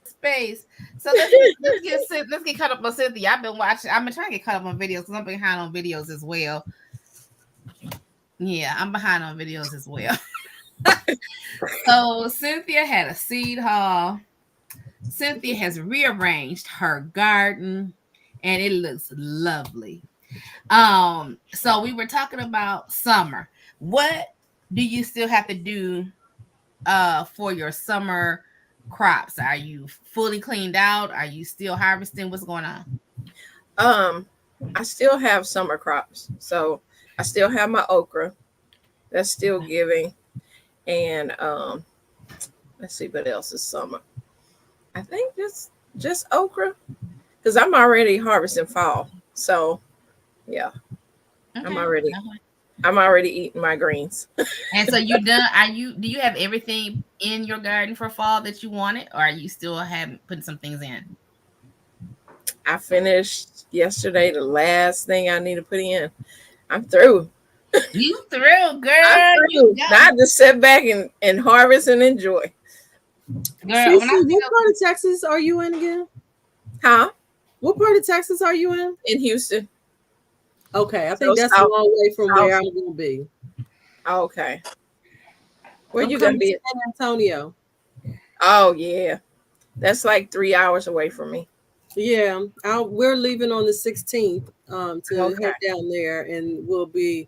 Space. So let's get caught up on Cynthia. I've been trying to get caught up on videos because I'm behind on videos as well. Yeah, I'm behind on videos as well. So Cynthia had a seed haul. Cynthia has rearranged her garden and it looks lovely. So we were talking about summer. What do you still have to do for your summer crops? Are you fully cleaned out? Are you still harvesting? What's going on? I still have summer crops. So I still have my okra. That's still giving. And let's see what else is summer. I think just okra. Because I'm already harvesting fall. So yeah. Okay. I'm already eating my greens. And so you done? Do you have everything in your garden for fall that you wanted, or are you still putting some things in? I finished yesterday the last thing I need to put in. I'm through. You through, girl. I'm through. Now I just sit back and harvest and enjoy. Girl, what part of Texas are you in again? Huh? What part of Texas are you in? In Houston. Okay, I think that's a long way from where I'm going to be. Okay. Where you going to be? San Antonio. Oh, yeah. That's like 3 hours away from me. Yeah, we're leaving on the 16th to head down there, and we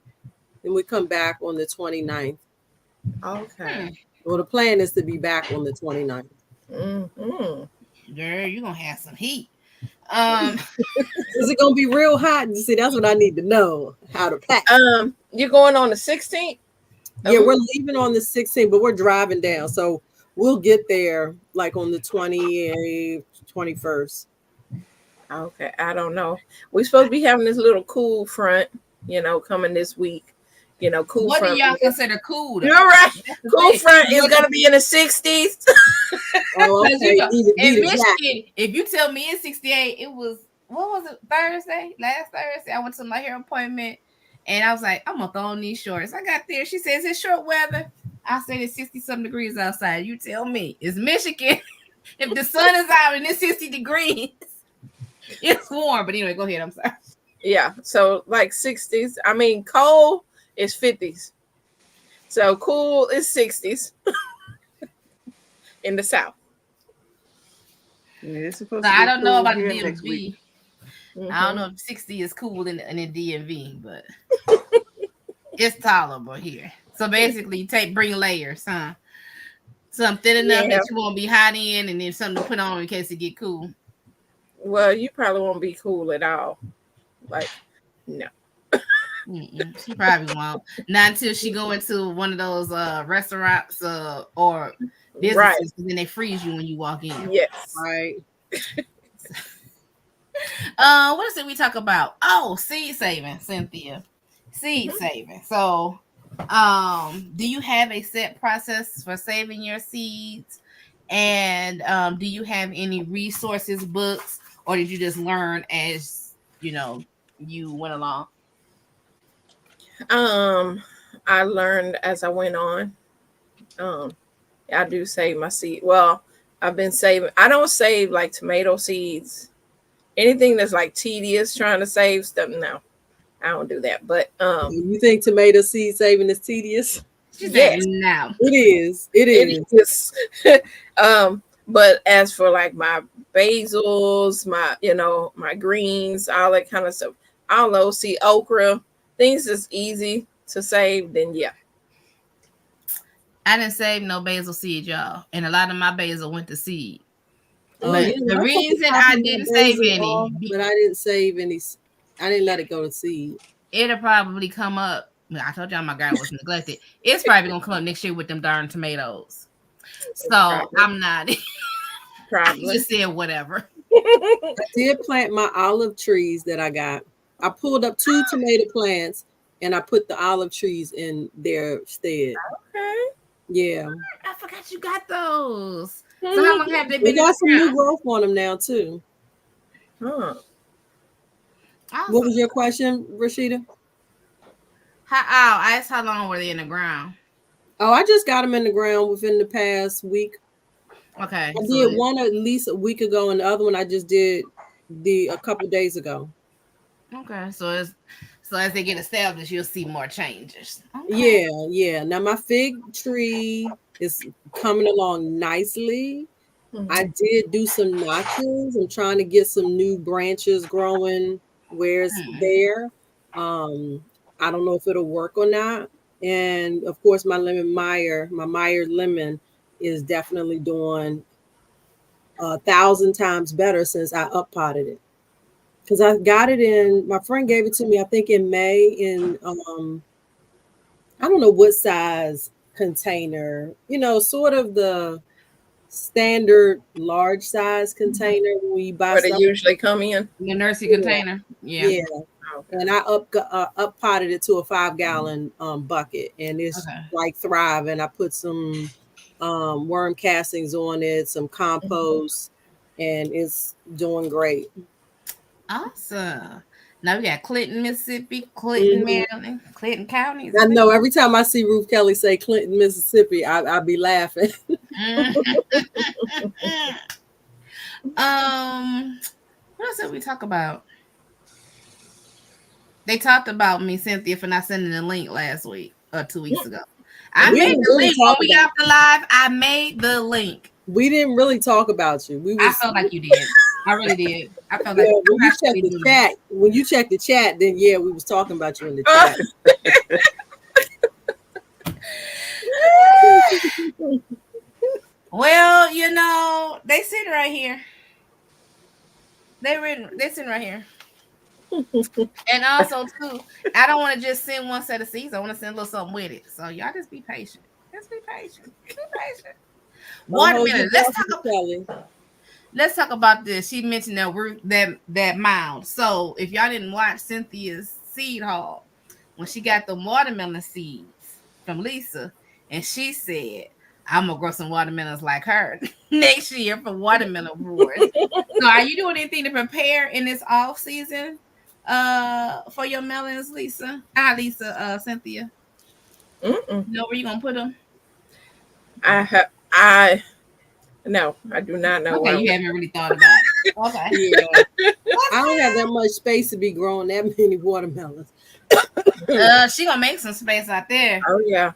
come back on the 29th. Okay. Well, the plan is to be back on the 29th. Mm-hmm. Girl, you're going to have some heat. Is it gonna be real hot? See, that's what I need to know. How to pack. You're going on the 16th? Yeah, we're leaving on the 16th, but we're driving down, so we'll get there like on the 28th, 21st. Okay, I don't know. We're supposed to be having this little cool front, coming this week. Cool what front. What do y'all consider cool? You're right. Cool front is gonna be in the 60s. Oh, okay. In Michigan, if you tell me it's 68, it was, what was it, last Thursday? I went to my hair appointment and I was like, I'm gonna throw on these shorts. I got there. She says it's short weather. I said it's 60-something degrees outside. You tell me. It's Michigan. If the sun is out and it's 60 degrees, it's warm. But anyway, go ahead. I'm sorry. Yeah. So like 60s. I mean, cold is 50s. So cool is 60s in the South. Yeah, it's supposed so to be I don't know about the DMV. Mm-hmm. I don't know if 60 is cool in the DMV, but it's tolerable here. So basically, bring layers, huh? Something thin enough that you won't be hot in, and then something to put on in case it get cool. Well, you probably won't be cool at all. Like, no. She probably won't. Not until she go into one of those restaurants or businesses, right. And then they freeze you when you walk in. Yes. Right. What is it we talk about? Oh, seed saving, Cynthia. Seed saving. So, do you have a set process for saving your seeds? And do you have any resources, books, or did you just learn as you went along? I learned as I went on. I do save my seed. Well, I've been saving. I don't save like tomato seeds. Anything that's like tedious, trying to save stuff. No, I don't do that. But you think tomato seed saving is tedious? Yes, no, it is. It is. But as for like my basils, my greens, all that kind of stuff, all those, okra, things that's easy to save, then yeah. I didn't save no basil seed, y'all, and a lot of my basil went to seed. Oh, but the reason I didn't save any, but I didn't save any. I didn't let it go to seed. It'll probably come up. I told y'all my garden was neglected. It's probably gonna come up next year with them darn tomatoes. So probably. I'm not. Probably. I just said whatever. I did plant my olive trees that I got. I pulled up 2 tomato plants and I put the olive trees in their stead. Okay. Yeah. I forgot you got those. So how long have they been? We got some new growth on them now too. Huh. Awesome. What was your question, Rashida? I asked how long were they in the ground? Oh, I just got them in the ground within the past week. Okay. I did one at least a week ago, and the other one I just did a couple days ago. Okay, So as they get established, you'll see more changes. Okay. Yeah. Now my fig tree is coming along nicely. I did do some notches. I'm trying to get some new branches growing where it's there. I don't know if it'll work or not. And of course, my Meyer lemon is definitely doing 1,000 times better since I up potted it. Because I got it in, my friend gave it to me, I think in May in, I don't know what size container, sort of the standard large size container when you buy where they stuff. usually come in. The nursery container. Yeah. And I up potted it to a 5-gallon bucket, and it's like thriving. I put some worm castings on it, some compost, and it's doing great. Awesome. Now we got Clinton, Mississippi, Clinton, Maryland, Clinton counties. I know every time I see Ruth Kelly say Clinton, Mississippi, I be laughing. What else did we talk about? They talked about me, Cynthia, for not sending the link last week or 2 weeks ago. I made the link when we got off the live. I made the link. We didn't really talk about you. I felt like you did. I really did. I felt like when you checked the chat. When you checked the chat, then we was talking about you in the chat. Well, they sitting right here. They sitting right here. And also too, I don't want to just send one set of seeds. I want to send a little something with it. So y'all just be patient. Just be patient. Be patient. 1 minute. Let's talk about this. She mentioned that mound. So if y'all didn't watch Cynthia's seed haul, when she got the watermelon seeds from Lisa, and she said, I'm gonna grow some watermelons like her next year for watermelon brewers. So are you doing anything to prepare in this off season for your melons, Lisa? Cynthia. You know where you gonna put them? No, I do not know. Okay, you haven't really thought about it. Okay. Yeah. I don't have that much space to be growing that many watermelons. She gonna make some space out there. Oh yeah.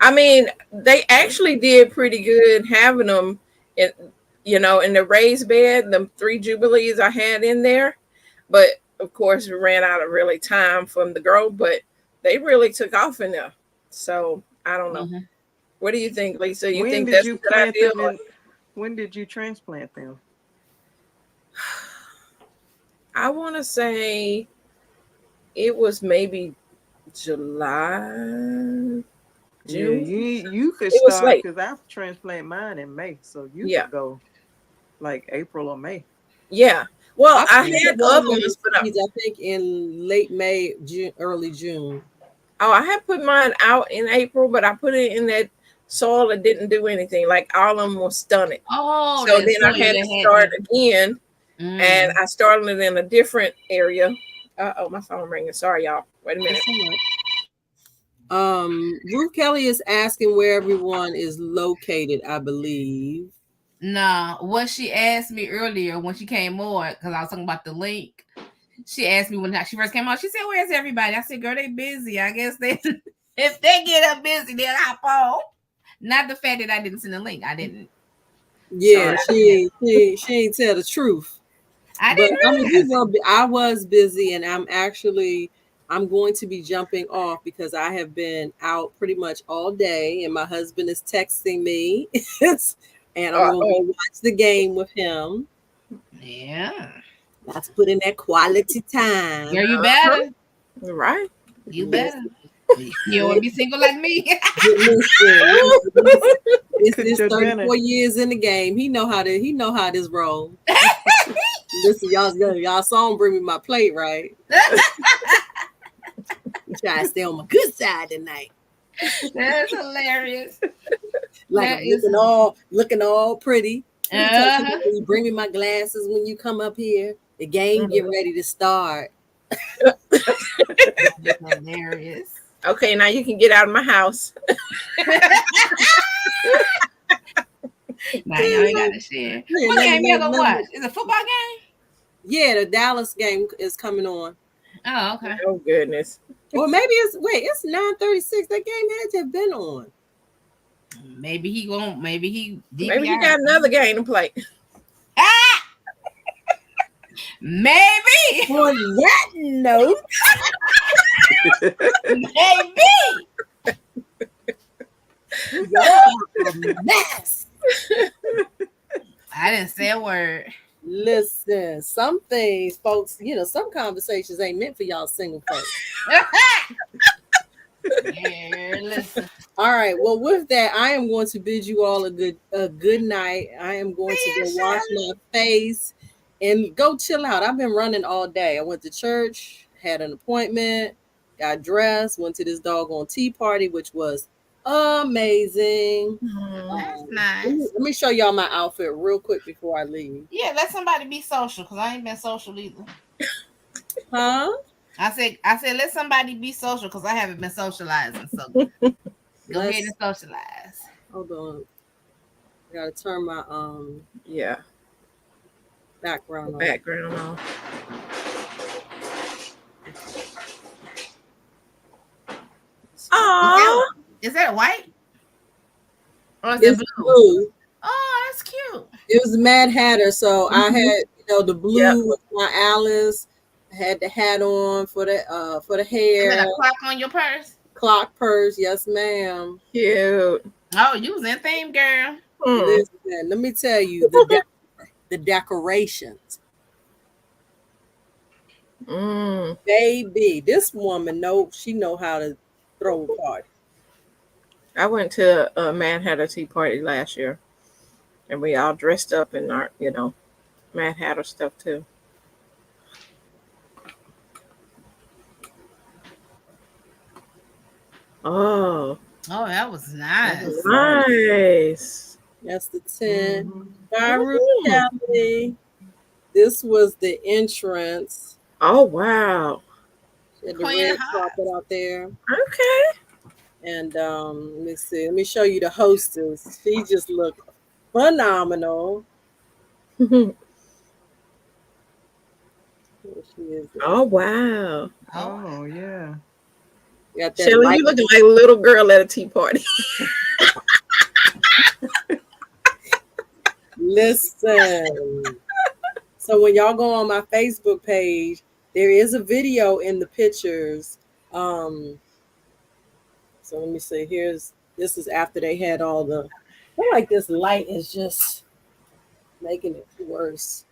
I mean, they actually did pretty good having them in the raised bed, the 3 Jubilees I had in there. But of course we ran out of really time for them to grow, but they really took off in there. So I don't know. Mm-hmm. What do you think, Lisa? You think that's a good idea? When did you transplant them? I want to say it was maybe July, June. Yeah, you could start because I transplant mine in May, so you could go like April or May. Yeah. Well, I had other ones, but I think in late May, early June. Oh, I had put mine out in April, but I put it in that soil that didn't do anything. Like all of them were stunted. Oh, so then I had to start again, and I started it in a different area. Oh, my phone ringing. Sorry, y'all. Wait a minute. Ruth Kelly is asking where everyone is located, I believe. No, what she asked me earlier when she came on, because I was talking about the link. She asked me when she first came on. She said, "Where's everybody?" I said, "Girl, they busy. I guess if they get up busy, they'll hop on." Not the fact that I didn't send the link. I didn't. Yeah, she ain't tell the truth. I was busy, and I'm going to be jumping off because I have been out pretty much all day, and my husband is texting me, and I'm going to watch the game with him. Yeah, let's put in that quality time. Girl, you better. Right, you better. You want to be single like me? It's 34 years in the game. He know how this roll. Listen, y'all song bring me my plate, right? Try to stay on my good side tonight. That's hilarious. Like looking all pretty. You bring me my glasses when you come up here. The game get ready to start. That's hilarious. Okay, now you can get out of my house. Now y'all ain't got to share. What game you gonna watch? Is it a football game? Yeah, the Dallas game is coming on. Oh, okay. Oh goodness. Or maybe it's 9:36. That game had to have been on. Maybe he won't. Maybe he. Maybe he got another game to play. Ah! Maybe. On that note, Maybe. y'all a mess. I didn't say a word. Listen, some things, folks, some conversations ain't meant for y'all single folks. Yeah, listen. All right. Well, with that, I am going to bid you all a good night. I am going to go wash my face and go chill out. I've been running all day. I went to church, had an appointment, got dressed, went to this doggone tea party, which was amazing. That's nice. Let me show y'all my outfit real quick before I leave. Yeah, let somebody be social because I ain't been social either. Huh? I said let somebody be social because I haven't been socializing. So go ahead and socialize. Hold on. I gotta turn my background on. Oh, is that white? Or is it blue? Oh, that's cute. It was the Mad Hatter. So I had, the blue with my Alice. I had the hat on for the hair. And then a clock on your purse. Clock purse, yes, ma'am. Cute. Oh, you was in theme, girl. Listen, let me tell you the decorations. Baby, this woman she know how to throw a party. I went to a Mad Hatter tea party last year, and we all dressed up in our, Mad Hatter stuff too. Oh, that was nice. Nice. That's the 10. Baru Kelly. This was the entrance. Oh wow. She had the red carpet out there. Okay. And let me see. Let me show you the hostess. She just looked phenomenal. Here she is. Oh wow. Oh yeah. Shelly, you looking like a little girl at a tea party. Listen. So when y'all go on my Facebook page, there is a video in the pictures. So let me see. This is after they had all the. I feel like this light is just making it worse.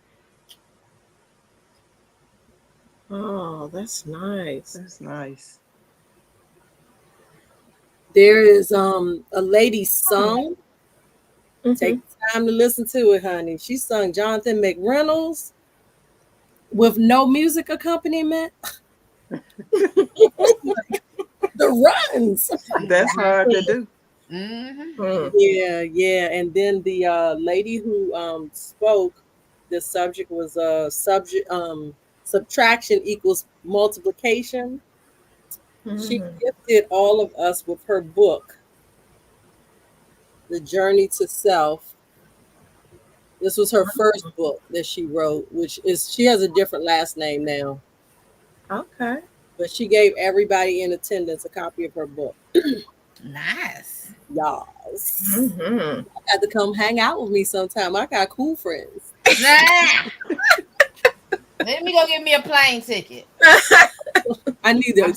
Oh, that's nice. That's nice. There is a lady's song. Take time to listen to it, honey. She sung Jonathan McReynolds with no music accompaniment. The runs. That's hard to do. Yeah. And then the lady who spoke, the subject was subtraction equals multiplication. She gifted all of us with her book, The Journey to Self. This was her first book that she wrote, she has a different last name now. Okay. But she gave everybody in attendance a copy of her book. Nice. Yes. You got to come hang out with me sometime. I got cool friends. Let me go get me a plane ticket.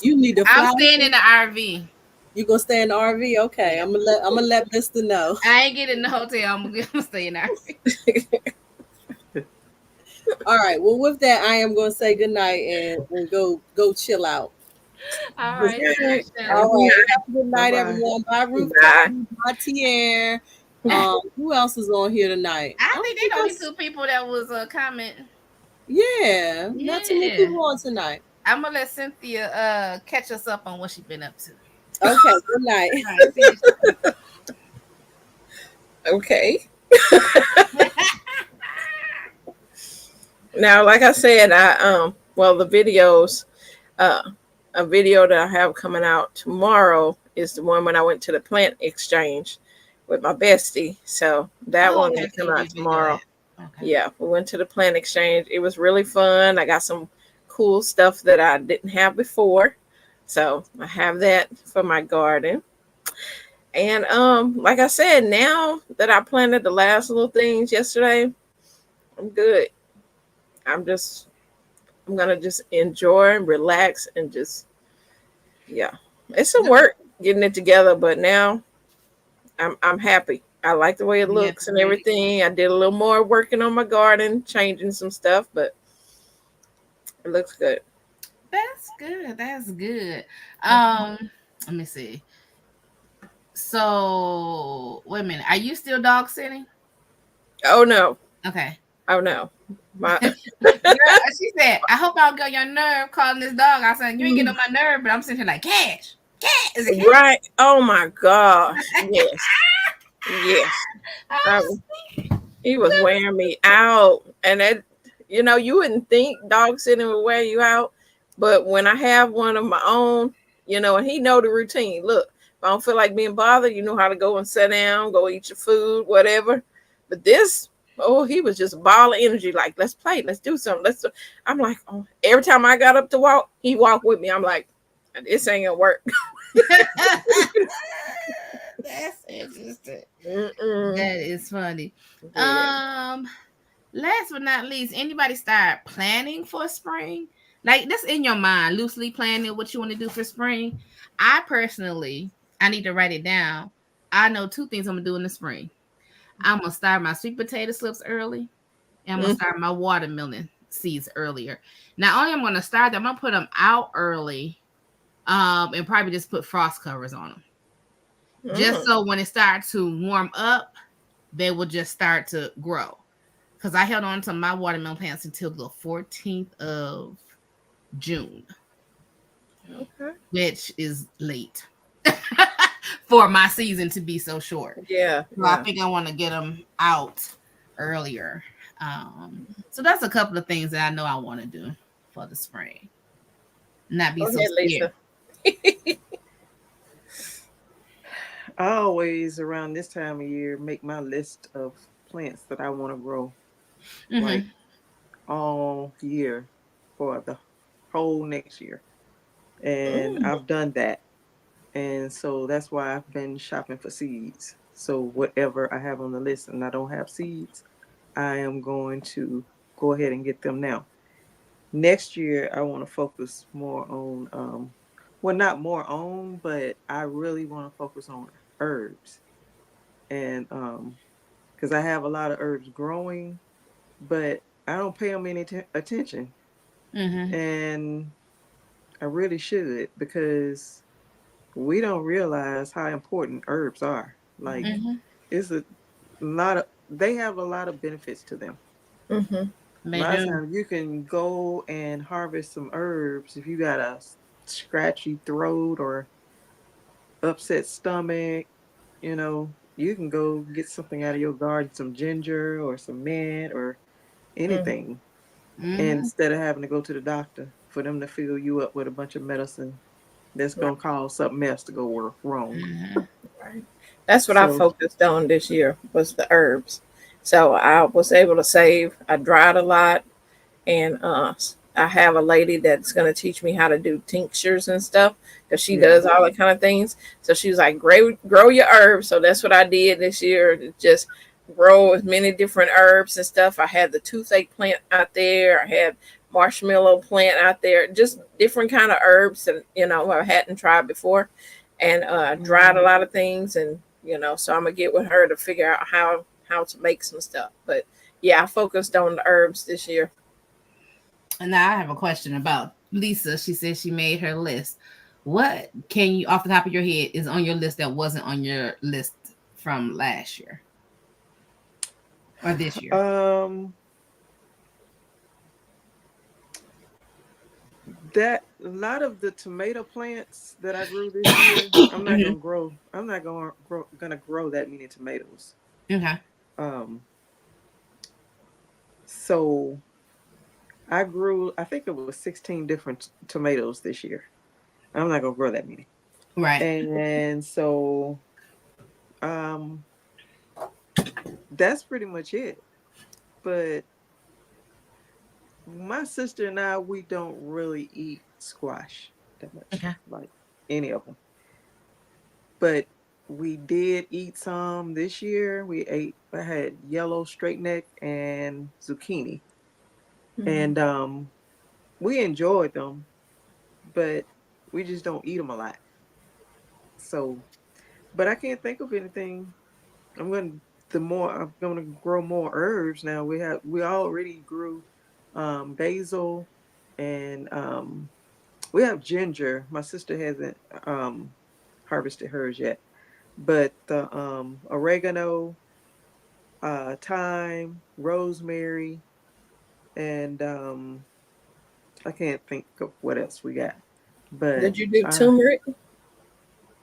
You need to fly. I'm staying in the RV. You gonna stay in the RV? Okay. I'm gonna let Mr. know. I ain't getting in the hotel. I'm gonna stay in the RV. All right. Well, with that, I am gonna say good night and go chill out. All right. All right. Have a good night, everyone. Bye, Ruth. Bye, Tier. Who else is on here tonight? I think they only 2 people that was commenting. Yeah, not too many people on tonight. I'm gonna let Cynthia catch us up on what she's been up to. Okay, good night. Right, okay. Now, like I said, the videos, a video that I have coming out tomorrow is the one when I went to the plant exchange with my bestie. So that one will come out tomorrow. Okay. Yeah, we went to the plant exchange. It was really fun. I got some cool stuff that I didn't have before. So I have that for my garden. And like I said, now that I planted the last little things yesterday, I'm good. I'm gonna just enjoy and relax and just, yeah. It's some work getting it together, but now I'm happy. I like the way it looks and everything. I did a little more working on my garden, changing some stuff, but it looks good. That's good. That's good. Let me see. So wait a minute. Are you still dog sitting? Oh no. Okay. Oh no. Girl, she said, I hope I don't get on your nerve calling this dog. I said, you ain't getting on my nerve, but I'm sitting here like, Cash. Is it Cash? Right. Oh my gosh. Yes. Yes. He was wearing me out. And that, you wouldn't think dog sitting would wear you out. But when I have one of my own, and he know the routine. Look, if I don't feel like being bothered, you know how to go and sit down, go eat your food, whatever. But this, he was just a ball of energy. Like, let's play, let's do something. I'm like, every time I got up to walk, he walked with me. I'm like, this ain't gonna work. That's interesting. That is funny. Yeah. Last but not least, anybody start planning for spring? Like, that's in your mind, loosely planning what you want to do for spring. I need to write it down. I know 2 things I'm gonna do in the spring. I'm gonna start my sweet potato slips early, and I'm gonna start my watermelon seeds earlier. Not only I'm gonna start them, I'm gonna put them out early, and probably just put frost covers on them. Just so when it starts to warm up, they will just start to grow. Because I held on to my watermelon plants until the 14th of June. Okay. Which is late for my season to be so short. Yeah. So I think I want to get them out earlier. So that's a couple of things that I know I want to do for the spring. Not be so scared. I always around this time of year make my list of plants that I want to grow like all year for the whole next year. And I've done that. And so that's why I've been shopping for seeds. So whatever I have on the list and I don't have seeds, I am going to go ahead and get them now. Next year, I want to focus more on, not more on, but I really want to focus on herbs. And because I have a lot of herbs growing, but I don't pay them any attention. And I really should, because we don't realize how important herbs are. Like, it's a lot of, they have a lot of benefits to them. A lot of times you can go and harvest some herbs if you got a scratchy throat or upset stomach. You can go get something out of your garden, some ginger or some mint or anything, instead of having to go to the doctor for them to fill you up with a bunch of medicine that's going to cause something else to go wrong. Right. That's what I focused on this year, was the herbs. So I was able to save. I dried a lot, and I have a lady that's going to teach me how to do tinctures and stuff, because she does all that kind of things. So she was like, grow your herbs. So that's what I did this year, just grow as many different herbs and stuff. I had the toothache plant out there. I had marshmallow plant out there, just different kind of herbs that I hadn't tried before, and dried a lot of things. And so I'm gonna get with her to figure out how to make some stuff. But yeah, I focused on the herbs this year. And now I have a question about Lisa. She said she made her list. What can you, off the top of your head, is on your list that wasn't on your list from last year or this year? That a lot of the tomato plants that I grew this year, I'm not gonna grow. I'm not gonna grow that many tomatoes. Okay. So I grew, I think it was 16 different tomatoes this year. I'm not gonna grow that many. Right. And so that's pretty much it. But My sister and I, we don't really eat squash that much, Okay. like any of them. But we did eat some this year. I had yellow straight neck and zucchini. And we enjoyed them, but we just don't eat them a lot. So, but I can't think of anything. I'm gonna grow more herbs now. We already grew basil and we have ginger. My sister hasn't harvested hers yet, but the oregano, thyme, rosemary, and I can't think of what else we got. But Did you do turmeric?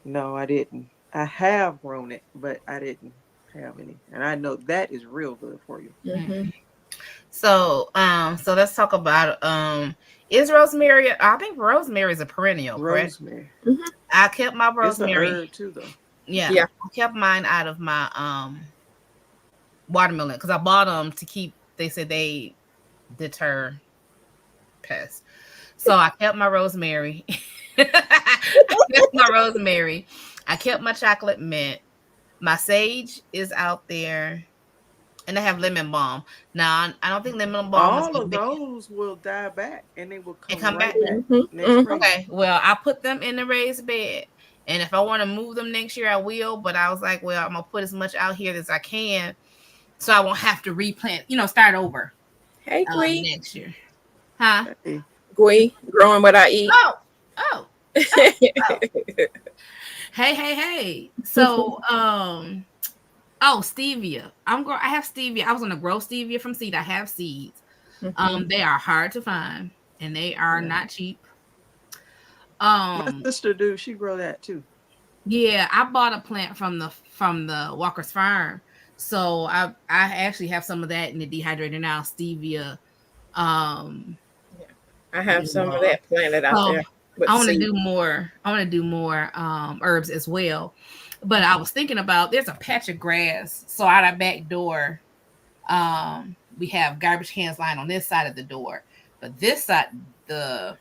no, I didn't. I have grown it, but I didn't have any, and I know that is real good for you. Mm-hmm. So let's talk about is rosemary? I think rosemary is a perennial, correct? Rosemary. Mm-hmm. I kept my It's an rosemary. herb too, though. Yeah, I kept mine out of my watermelon because I bought them to keep. They said they deter pests, so I kept my rosemary. I kept my rosemary. I kept my chocolate mint. My sage is out there. And I have lemon balm. Now, I don't think lemon balm is All of those will die back, and they will come back. right back next spring. Okay, well, I put them in the raised bed, and if I want to move them next year, I will. But I was like, well, I'm gonna put as much out here as I can, so I won't have to replant. Start over. Hey, Gwee. Next year, huh? Gwee, growing what I eat. Oh. Hey. So, stevia. I have stevia. I was gonna grow stevia from seed. I have seeds. They are hard to find, and they are not cheap. My sister she grow that too. Yeah, I bought a plant from the Walker's Farm, so I actually have some of that in the dehydrator now. Stevia. I have some of that planted out there. I want to do more. I want to do more herbs as well. But I was thinking about there's a patch of grass. So out our back door, we have garbage cans lying on this side of the door. But this side, the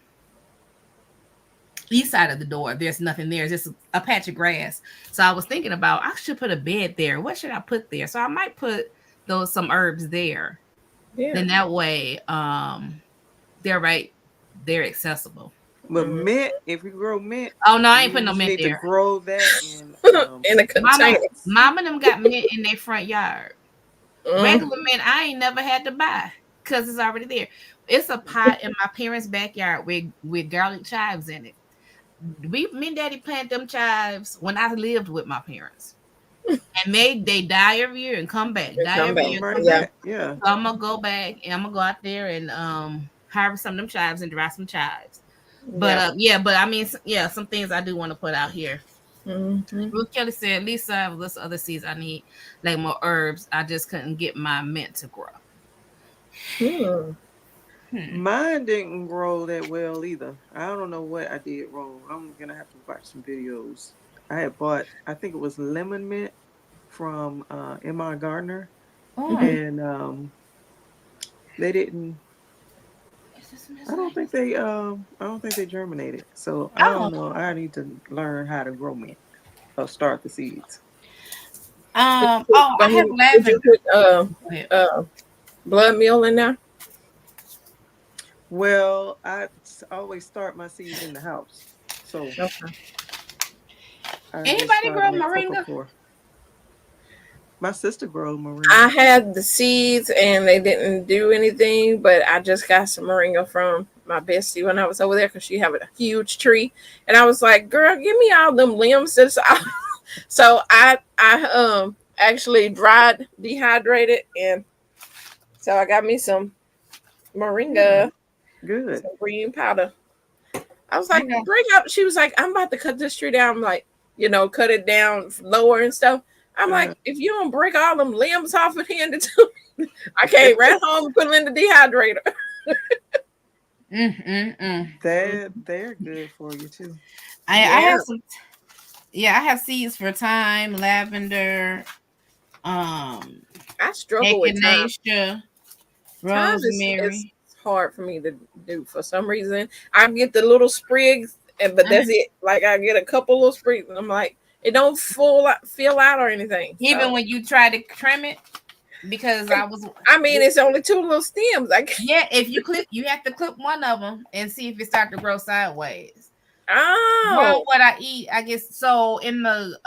east side of the door, there's nothing there. It's just a patch of grass. So I was thinking about I should put a bed there. What should I put there? So I might put some herbs there. Yeah. Then that way, they're accessible. But mint, if you grow mint, oh no, I ain't putting no mint there. To grow that in a container. Mama them got mint in their front yard. Regular mint, I ain't never had to buy because it's already there. It's a pot in my parents' backyard with garlic chives in it. Me and Daddy planted them chives when I lived with my parents, and they die every year and come back. Yeah. So I'm gonna go back and I'm gonna go out there and harvest some of them chives and dry some chives. But but I mean, some things I do want to put out here. Ruth Kelly said, Lisa, I have list of other seeds I need, like more herbs. I just couldn't get my mint to grow. Mine didn't grow that well either. I don't know what I did wrong. I'm gonna have to watch some videos. I had bought, I think it was lemon mint from M.R. Gardner, and they didn't. I don't think they germinated. So I don't know. I need to learn how to grow mint or start the seeds. I have lavender. Did you put blood meal in there? Well, I always start my seeds in the house. So anybody grow moringa? My sister grows moringa. I had the seeds and they didn't do anything, but I just got some moringa from my bestie when I was over there because she had a huge tree. And I was like, girl, give me all them limbs. So I actually dried, dehydrated, and so I got me some moringa. Good. Some green powder. I was like, break up. She was like, I'm about to cut this tree down. I'm like, cut it down lower and stuff. I'm like, if you don't break all them limbs off and hand it to me, I can't run home and put them in the dehydrator. They're good for you too. I have some. Yeah, I have seeds for thyme, lavender. I struggle with thyme. Rosemary. hard for me to do for some reason. I get the little sprigs, but that's it. Like I get a couple little sprigs, and I'm like, it don't feel out or anything. Even when you try to trim it, because I mean, it's only 2 little stems. If you clip, you have to clip one of them and see if it starts to grow sideways. Oh, what I eat, I guess. So in the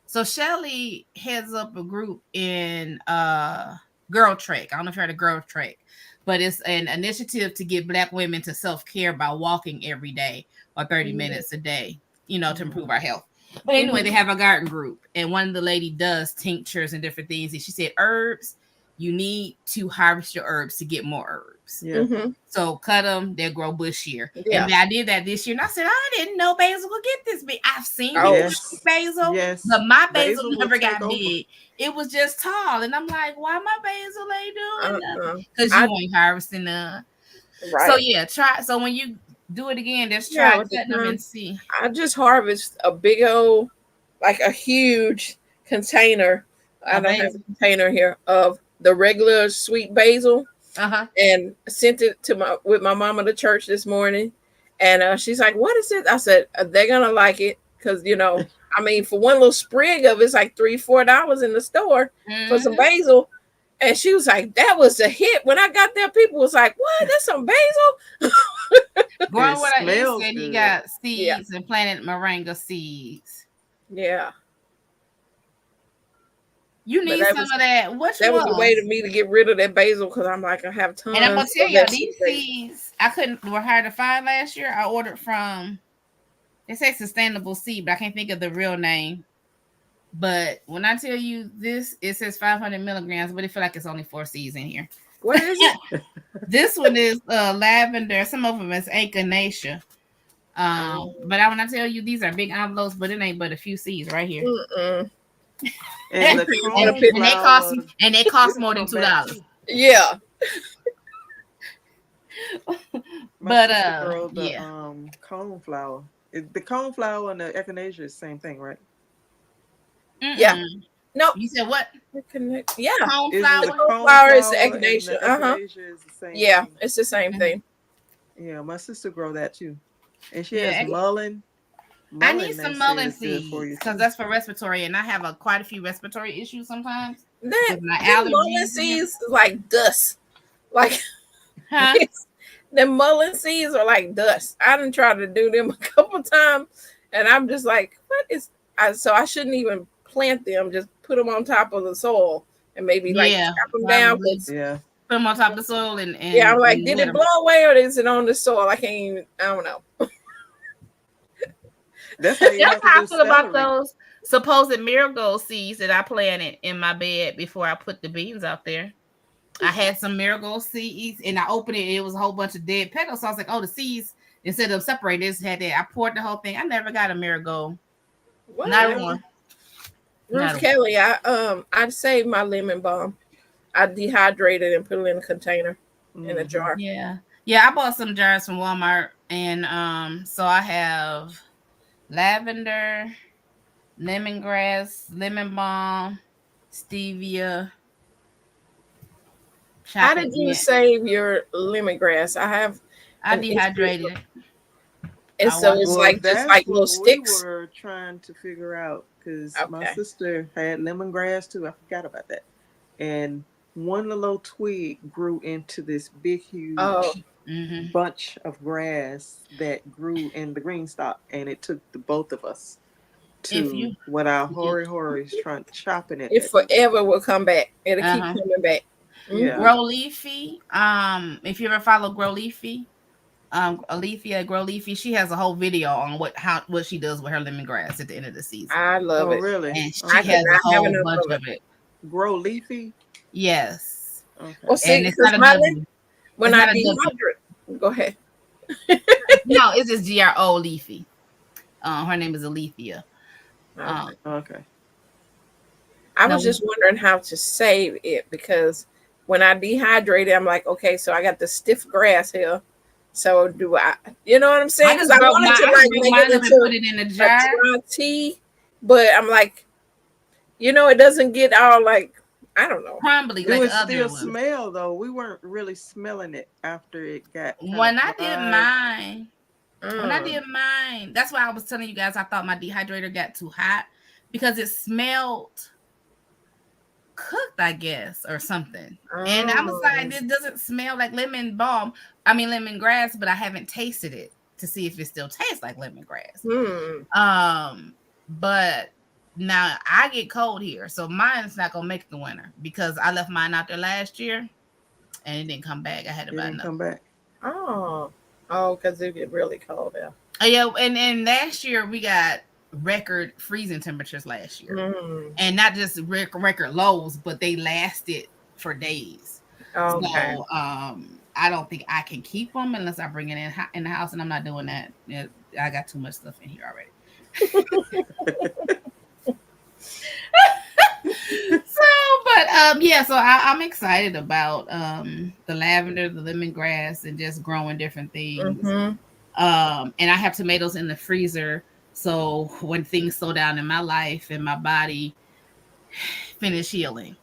so Shelly heads up a group in Girl Trek. I don't know if you heard of Girl Trek, but it's an initiative to get Black women to self-care by walking every day or 30 minutes a day, to improve our health. But anyway, they have a garden group, and one of the lady does tinctures and different things. And she said, herbs, you need to harvest your herbs to get more herbs. Yeah. So cut them, they'll grow bushier. Yeah. And I did that this year, and I said, I didn't know basil would get this big. I've seen basil, but my basil never got big. It was just tall, and I'm like, why my basil ain't doing nothing? Because you ain't harvesting none. Right. So yeah, try. So when you do it again, just try cutting them and see. I just harvest a big old, like a huge container. I don't have a container here of the regular sweet basil, and sent it to with my mama to church this morning, and she's like, "What is it?" I said, "They're gonna like it because I mean, for one little sprig of it's like $3-4 in the store for some basil." And she was like, "That was a hit." When I got there, people was like, "What? That's some basil." Growing what I said, he got seeds and planted moringa seeds. Yeah. You need some of that. That was a way to me to get rid of that basil because I'm like, I have tons. And I'm gonna tell you, these seeds were hard to find last year. I ordered from, they say Sustainable Seed, but I can't think of the real name. But when I tell you this, it says 500 milligrams, but it feel like it's only 4 seeds in here. What is it? This one is lavender. Some of them is echinacea. But when I tell you these are big envelopes, but it ain't but a few seeds right here. And they cost more than $2. Yeah. But coneflower. The coneflower and the echinacea is the same thing, right? Yeah. No. You said what? Yeah. Coneflower is the echinacea. Yeah, it's the same thing. Yeah, my sister grow that too. And she has mullein. I need some mullein seeds because that's for respiratory, and I have quite a few respiratory issues sometimes. Mullein seeds is like dust. Like the mullein seeds are like dust. I done tried to do them a couple times, and I'm just like, what is? So I shouldn't even plant them. Just put them on top of the soil and maybe chop them down. Put them on top of the soil and I'm like, did it blow away or is it on the soil? I don't know. That's how I feel about those supposed marigold seeds that I planted in my bed before I put the beans out there. I had some marigold seeds and I opened it. It was a whole bunch of dead petals. So I was like, oh, the seeds, instead of separating this, had that. I poured the whole thing. I never got a marigold. What? Not one. Ruth Kelly, I saved my lemon balm. I dehydrated and put it in a container in a jar. Yeah. I bought some jars from Walmart, and so I have lavender, lemongrass, lemon balm, stevia. How did you save your lemongrass? I dehydrated it. And so it's just like little sticks. We were trying to figure out because my sister had lemongrass too. I forgot about that. And one little twig grew into this big, huge bunch of grass that grew in the green stalk, and it took the both of us to what our hoary trying to chop it. It forever will come back. It'll keep coming back. Yeah. Grow Leafy. If you ever follow Grow Leafy, Alethea Grow Leafy, she has a whole video on what she does with her lemongrass at the end of the season. I love it. Really? And she has a whole bunch of it. Grow Leafy? Yes. Okay. Well, see, when I dehydrate, go ahead. No, it's just GRO Leafy. Her name is Alethea. Okay. I was just wondering how to save it because when I dehydrate it, I'm like, okay, so I got the stiff grass here. So do I? You know what I'm saying? Because I wanted to make it into put it in a jar tea, but I'm like, it doesn't get all like I don't know. Crumbly It like would other still ones. smell though. We weren't really smelling it after it got When I did dried. mine, when I Mm. did mine, that's why I was telling you guys I thought my dehydrator got too hot because it smelled cooked, I guess, or something. And I was like, this doesn't smell like lemon balm. I mean lemongrass, but I haven't tasted it to see if it still tastes like lemongrass. But now I get cold here, so mine's not gonna make the winter because I left mine out there last year and it didn't come back. I had to It buy didn't another. come back. Oh, because it get really cold out. Oh, yeah, and last year we got record freezing temperatures last year, and not just record lows, but they lasted for days. Okay. So I don't think I can keep them unless I bring it in the house, and I'm not doing that. I got too much stuff in here already. So I'm excited about the lavender, the lemongrass, and just growing different things. And I have tomatoes in the freezer, so when things slow down in my life and my body finish healing,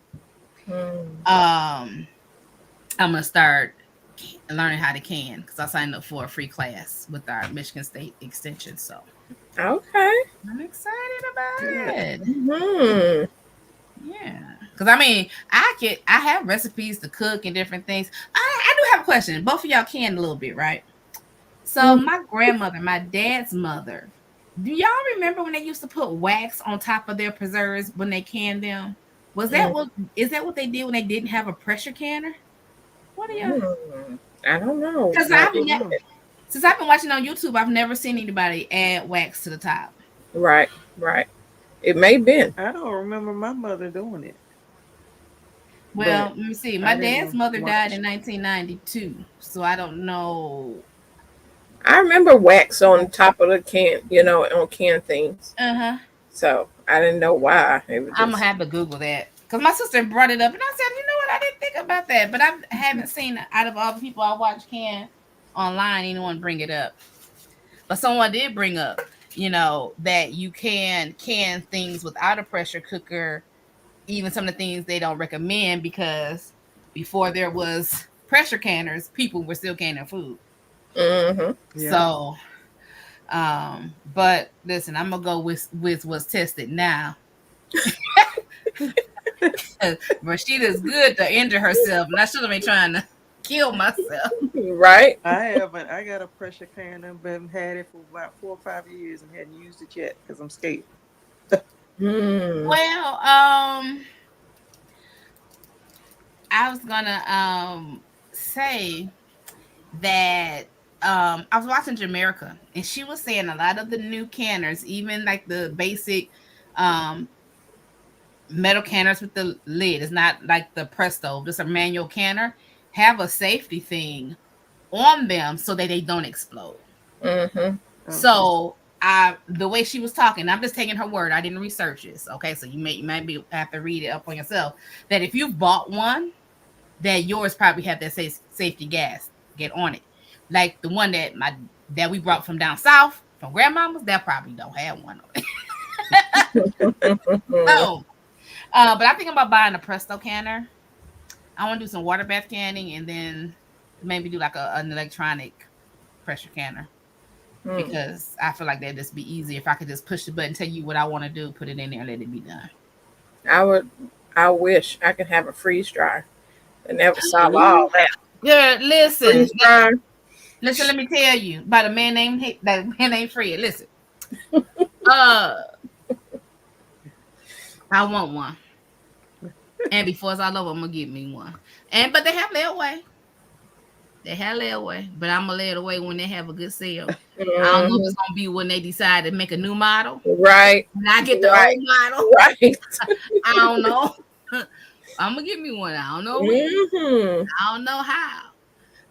I'm gonna start learning how to can because I signed up for a free class with our Michigan State Extension. So okay, I'm excited about it. Yeah, because I mean, I have recipes to cook and different things. I do have a question. Both of y'all can a little bit, right? So my grandmother, my dad's mother, do y'all remember when they used to put wax on top of their preserves when they canned them? Is that what they did when they didn't have a pressure canner? What are y'all? I don't know. Because since I've been watching on YouTube, I've never seen anybody add wax to the top. Right. It may have been. I don't remember my mother doing it. Well, let me see. My dad's mother died in watch. 1992, so I don't know. I remember wax on top of the can, on can things. So I didn't know why. I'm gonna have to Google that because my sister brought it up, and I said, you know what, I didn't think about that, but I haven't seen out of all the people I watch can online anyone bring it up. But someone did bring up, that you can things without a pressure cooker, even some of the things they don't recommend because before there was pressure canners, people were still canning food. So, but listen, I'm gonna go with what's tested now. Rashida's good to injure herself, and I shouldn't be trying to kill myself. Right? I haven't. I got a pressure can. I've had it for about 4 or 5 years and hadn't used it yet because I'm scared. Well, I was gonna say that I was watching Jamaica, and she was saying a lot of the new canners, even like the basic metal canners with the lid, it's not like the press stove, just a manual canner, have a safety thing on them so that they don't explode. So the way she was talking, I'm just taking her word. I didn't research this. Okay, so you might have to read it up on yourself. That if you've bought one, that yours probably have that safety gas get on it. Like the one that we brought from down south from grandmama's, that probably don't have one on it. So, but I think about buying a Presto canner. I want to do some water bath canning and then maybe do like an electronic pressure canner. Because I feel like that'd just be easy if I could just push the button, tell you what I want to do, put it in there, and let it be done. I wish I could have a freeze dryer and never solve all that. Yeah, listen. Listen, let me tell you about a man named Fred. Listen. I want one. And before it's all over, I'm gonna get me one. But they have layaway. But I'm gonna lay it away when they have a good sale. I don't know if it's gonna be when they decide to make a new model. Right. And I get the old model. Right. I don't know. I'm gonna get me one. I don't know. I don't know how.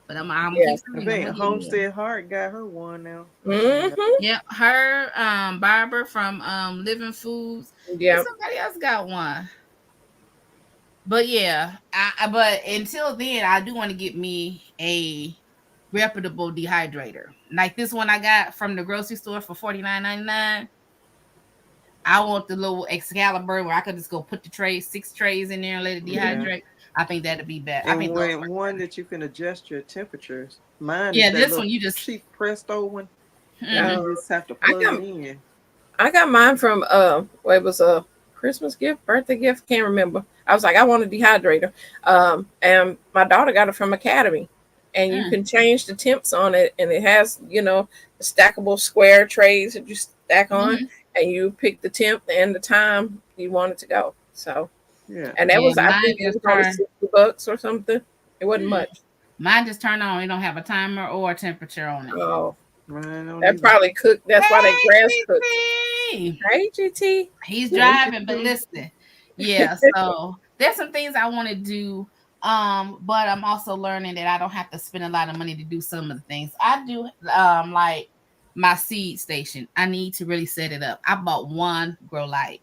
But I'm keep I think Homestead Heart got her one now. Yep, her Barbara from Living Foods. Yeah, somebody else got one. But yeah, but until then, I do want to get me a reputable dehydrator, like this one I got from the grocery store for $49.99. I want the little Excalibur where I could just go put the 6 trays in there and let it dehydrate. I think that'd be better. And I think when one that you can adjust your temperatures. Mine yeah, is that this little one you just cheap Presto one. Mhm. You just have to plug it in. I got mine from well, it was a Christmas gift, birthday gift, can't remember. I was like, I want a dehydrator. And my daughter got it from Academy. And you can change the temps on it, and it has, you know, the stackable square trays that you stack on, and you pick the temp and the time you want it to go. So yeah, and that was, I think it was probably $60 or something. It wasn't much. Mine just turned on. It don't have a timer or a temperature on it. Oh, that probably cooked. That's why that grass cooked. Hey, GT. He's driving, but listen. Yeah, so there's some things I want to do. But I'm also learning that I don't have to spend a lot of money to do some of the things. I do like my seed station. I need to really set it up. I bought one grow light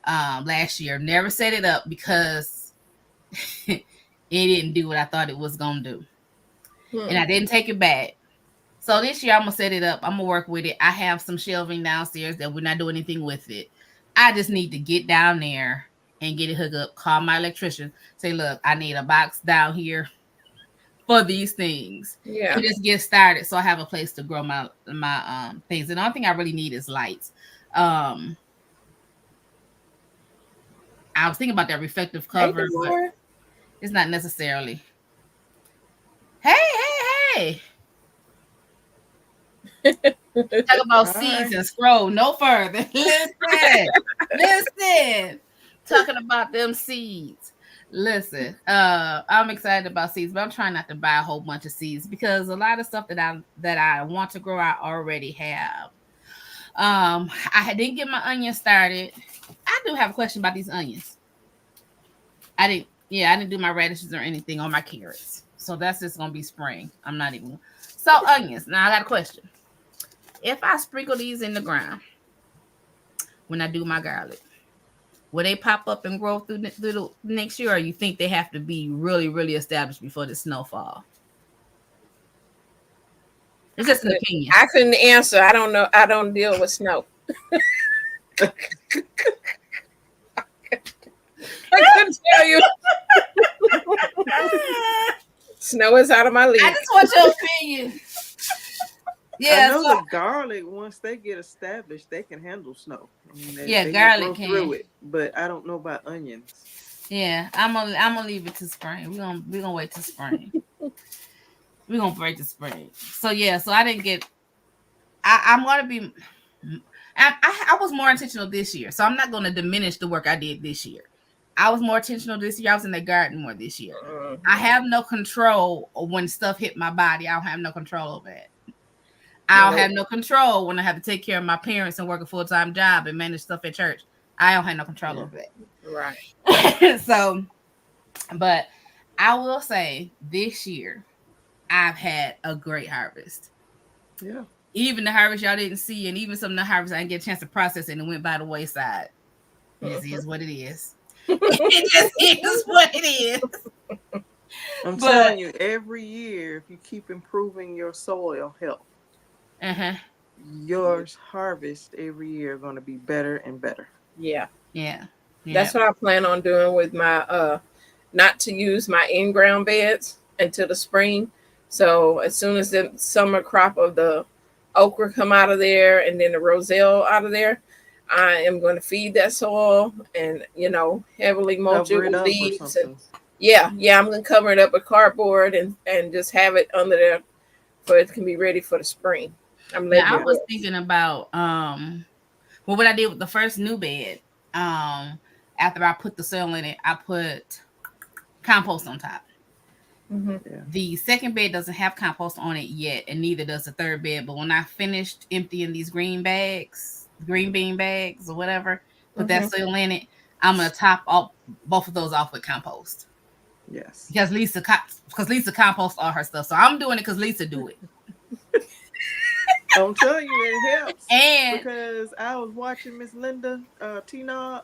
last year. Never set it up because it didn't do what I thought it was gonna do. And I didn't take it back. So this year I'm gonna set it up. I'm gonna work with it. I have some shelving downstairs that we're not doing anything with it. I just need to get down there and get it hooked up. Call my electrician. Say, look, I need a box down here for these things. Yeah. And just get started. So I have a place to grow my things. And the only thing I really need is lights. I was thinking about that reflective cover, but it's not necessarily. Hey. Talk about seeds and scroll no further. Listen. Talking about them seeds. Listen, I'm excited about seeds, but I'm trying not to buy a whole bunch of seeds because a lot of stuff that I want to grow, I already have. I didn't get my onions started. I do have a question about these onions. I didn't do my radishes or anything on my carrots. So that's just gonna be spring. I'm not even. So onions. Now I got a question. If I sprinkle these in the ground when I do my garlic, will they pop up and grow through the next year, or you think they have to be really, really established before the snowfall? It's just an opinion. I couldn't answer. I don't know. I don't deal with snow. I couldn't tell you. Snow is out of my league. I just want your opinion. Yeah, I know the garlic, once they get established, they can handle snow. I mean, they garlic can through it, but I don't know about onions. Yeah, I'm gonna leave it to spring. We're gonna wait till spring. We're gonna wait till spring. So yeah, so I didn't get. I'm gonna be. I was more intentional this year, so I'm not gonna diminish the work I did this year. I was more intentional this year. I was in the garden more this year. I have no control when stuff hit my body. I don't have no control over it. I don't have no control when I have to take care of my parents and work a full-time job and manage stuff at church. I don't have no control over that. Right. So, but I will say this year, I've had a great harvest. Yeah. Even the harvest y'all didn't see, and even some of the harvest I didn't get a chance to process and it went by the wayside. This is what it is. It just is what it is. I'm telling you, every year, if you keep improving your soil health, your harvest every year are going to be better and better. Yeah. Yeah. That's what I plan on doing with my not to use my in-ground beds until the spring. So as soon as the summer crop of the okra come out of there and then the roselle out of there, I am going to feed that soil and, heavily mulch it with leaves. I'm going to cover it up with cardboard and just have it under there so it can be ready for the spring. I was thinking about what I did with the first new bed. After I put the soil in it, I put compost on top. Mm-hmm. Yeah. The second bed doesn't have compost on it yet, and neither does the third bed. But when I finished emptying these green bean bags or whatever, put that soil in it, I'm gonna top off both of those off with compost. Yes, because Lisa composts all her stuff, so I'm doing it because Lisa do it. I'm telling you, it helps. And because I was watching Miss Linda Tina,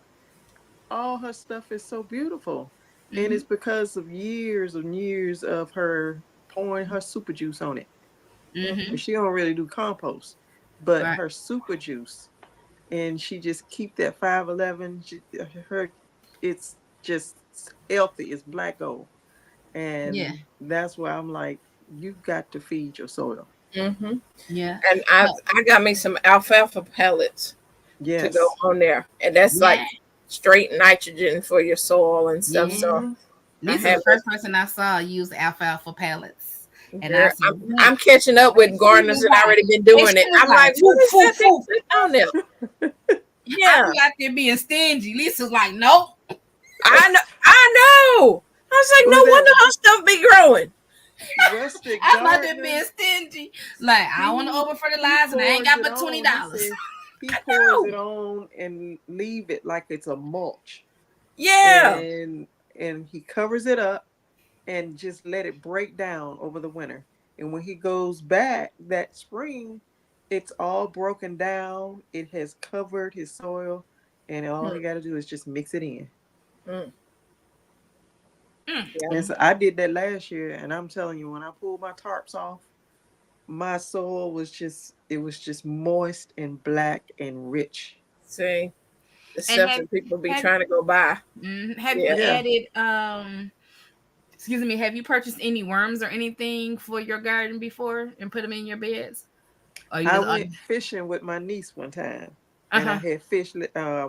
all her stuff is so beautiful. Mm-hmm. And it's because of years and years of her pouring her super juice on it. Mm-hmm. And she don't really do compost, but her super juice and she just keep that 511. It's just healthy. It's black gold, Yeah. and that's why I'm like, you got to feed your soil. Mm-hmm. Yeah. And I got me some alfalfa pellets to go Yes. on there, and that's Yeah. like straight nitrogen for your soil and stuff. Yeah. So Lisa's the first person I saw use alfalfa pellets. And girl, I said, I'm catching up with gardeners that already been doing it. I'm like, what is that they put on there? Yeah, I be out there being stingy. Lisa's like, nope. I know. I was like, no wonder how stuff be growing. Rustic I'm out there gardener, being stingy. Like, I don't want to over fertilize and I ain't got but $20. He pours it on and leave it like it's a mulch. Yeah. And he covers it up and just let it break down over the winter. And when he goes back that spring, it's all broken down. It has covered his soil, and all he got to do is just mix it in. Yeah. And so I did that last year, and I'm telling you, when I pulled my tarps off, my soil was just moist and black and rich. See, the stuff that people be trying to go buy. Have you added excuse me, have you purchased any worms or anything for your garden before and put them in your beds? I went fishing with my niece one time, and I had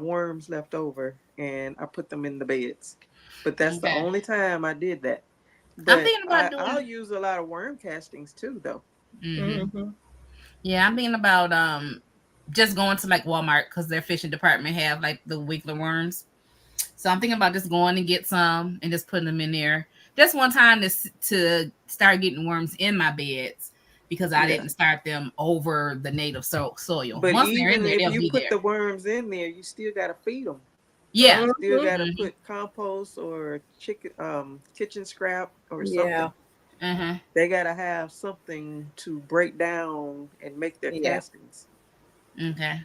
worms left over, and I put them in the beds. But that's the only time I did that. But I'm thinking about I'll use a lot of worm castings too, though. Mm-hmm. Yeah, I'm thinking about just going to like Walmart because their fishing department have like the wiggler worms. So I'm thinking about just going and get some and just putting them in there. Just one time to start getting worms in my beds because I didn't start them over the native soil. But once even they're in there, if you put the worms in there, you still got to feed them. Yeah, you still got to put compost or kitchen scrap or something. Yeah. They got to have something to break down and make their castings. Okay.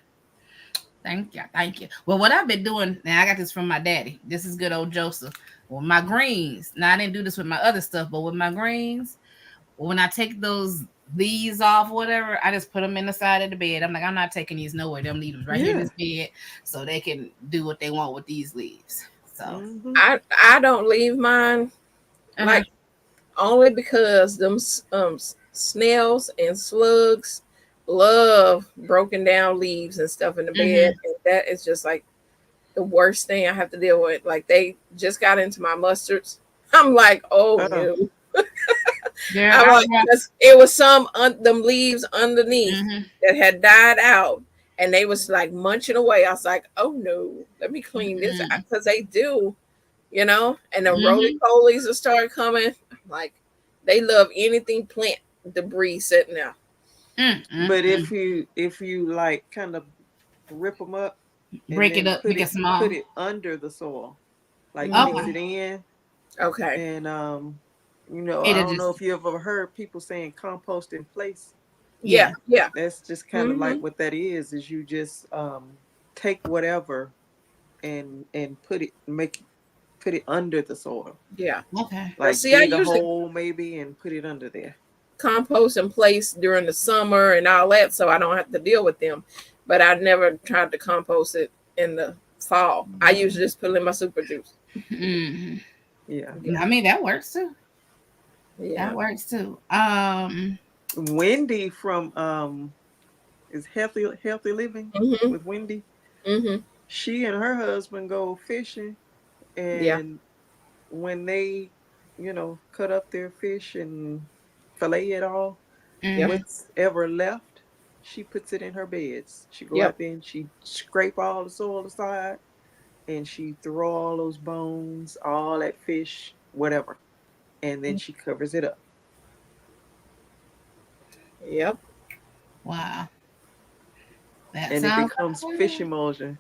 Thank you. Well, what I've been doing now, I got this from my daddy. This is good old Joseph. Well, my greens. Now I didn't do this with my other stuff, but with my greens, when I take those leaves off, whatever, I just put them in the side of the bed. I'm like, I'm not taking these nowhere. Them leave them right here in this bed, so they can do what they want with these leaves. So I don't leave mine like only because them snails and slugs love broken down leaves and stuff in the bed, and that is just like the worst thing I have to deal with. Like they just got into my mustards. I'm like, oh no. Yeah, it was some them leaves underneath that had died out, and they was like munching away. I was like, oh no, let me clean this out because they do, and the roly-polies will start coming. Like they love anything plant debris sitting there. But if you like kind of rip them up, break it up, make it small, put it under the soil, like mix it in. Okay. And I don't know if you ever heard people saying compost in place. Yeah. That's just kind of like what that is you just take whatever and put it under the soil. Yeah. Okay. Like dig a hole maybe and put it under there. Compost in place during the summer and all that, so I don't have to deal with them. But I never tried to compost it in the fall. I usually just put it in my super juice. Yeah. I mean that works too. Yeah, that works too. Wendy from is healthy living with Wendy. She and her husband go fishing, and when they cut up their fish and fillet it all, what's ever left, she puts it in her beds. She go out there and she scrape all the soil aside, and she throw all those bones, all that fish, whatever, and then she covers it up. Yep. Wow. And it becomes fish emulsion.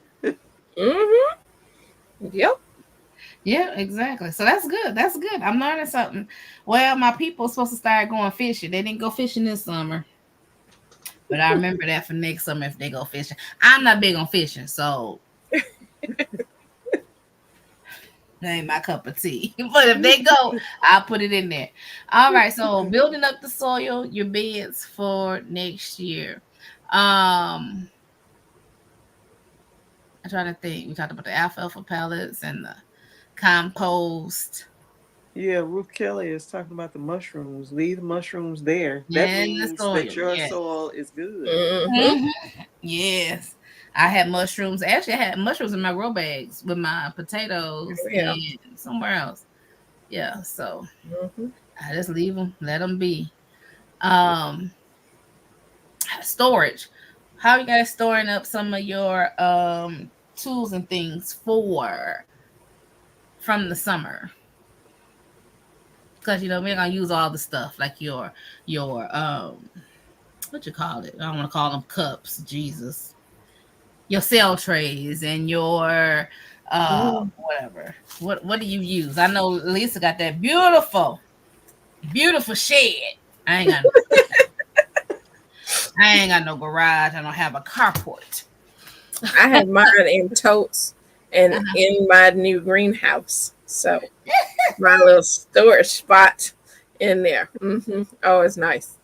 Yep. Yeah, exactly. So that's good. That's good. I'm learning something. Well, my people are supposed to start going fishing. They didn't go fishing this summer. But I remember that for next summer if they go fishing. I'm not big on fishing, so that ain't my cup of tea. But if they go, I'll put it in there. All right. So building up the soil, your beds for next year. I try to think. We talked about the alfalfa pellets and the compost. Yeah, Ruth Kelly is talking about the mushrooms. Leave the mushrooms there. That And the means soil. that your Yes. soil is good. Mm-hmm. Yes. I had mushrooms. Actually, I had mushrooms in my grow bags with my potatoes Yeah. and somewhere else. Yeah. So Mm-hmm. I just leave them, let them be. Storage. How are you guys storing up some of your tools and things for from the summer? Because we're gonna use all the stuff like your what you call it? I don't want to call them cups, Jesus. Your cell trays and your whatever. What do you use? I know Lisa got that beautiful shed. I ain't got I ain't got no garage. I don't have a carport. I have mine in totes and in my new greenhouse. So my little storage spot in there. Mm-hmm. Oh, it's nice.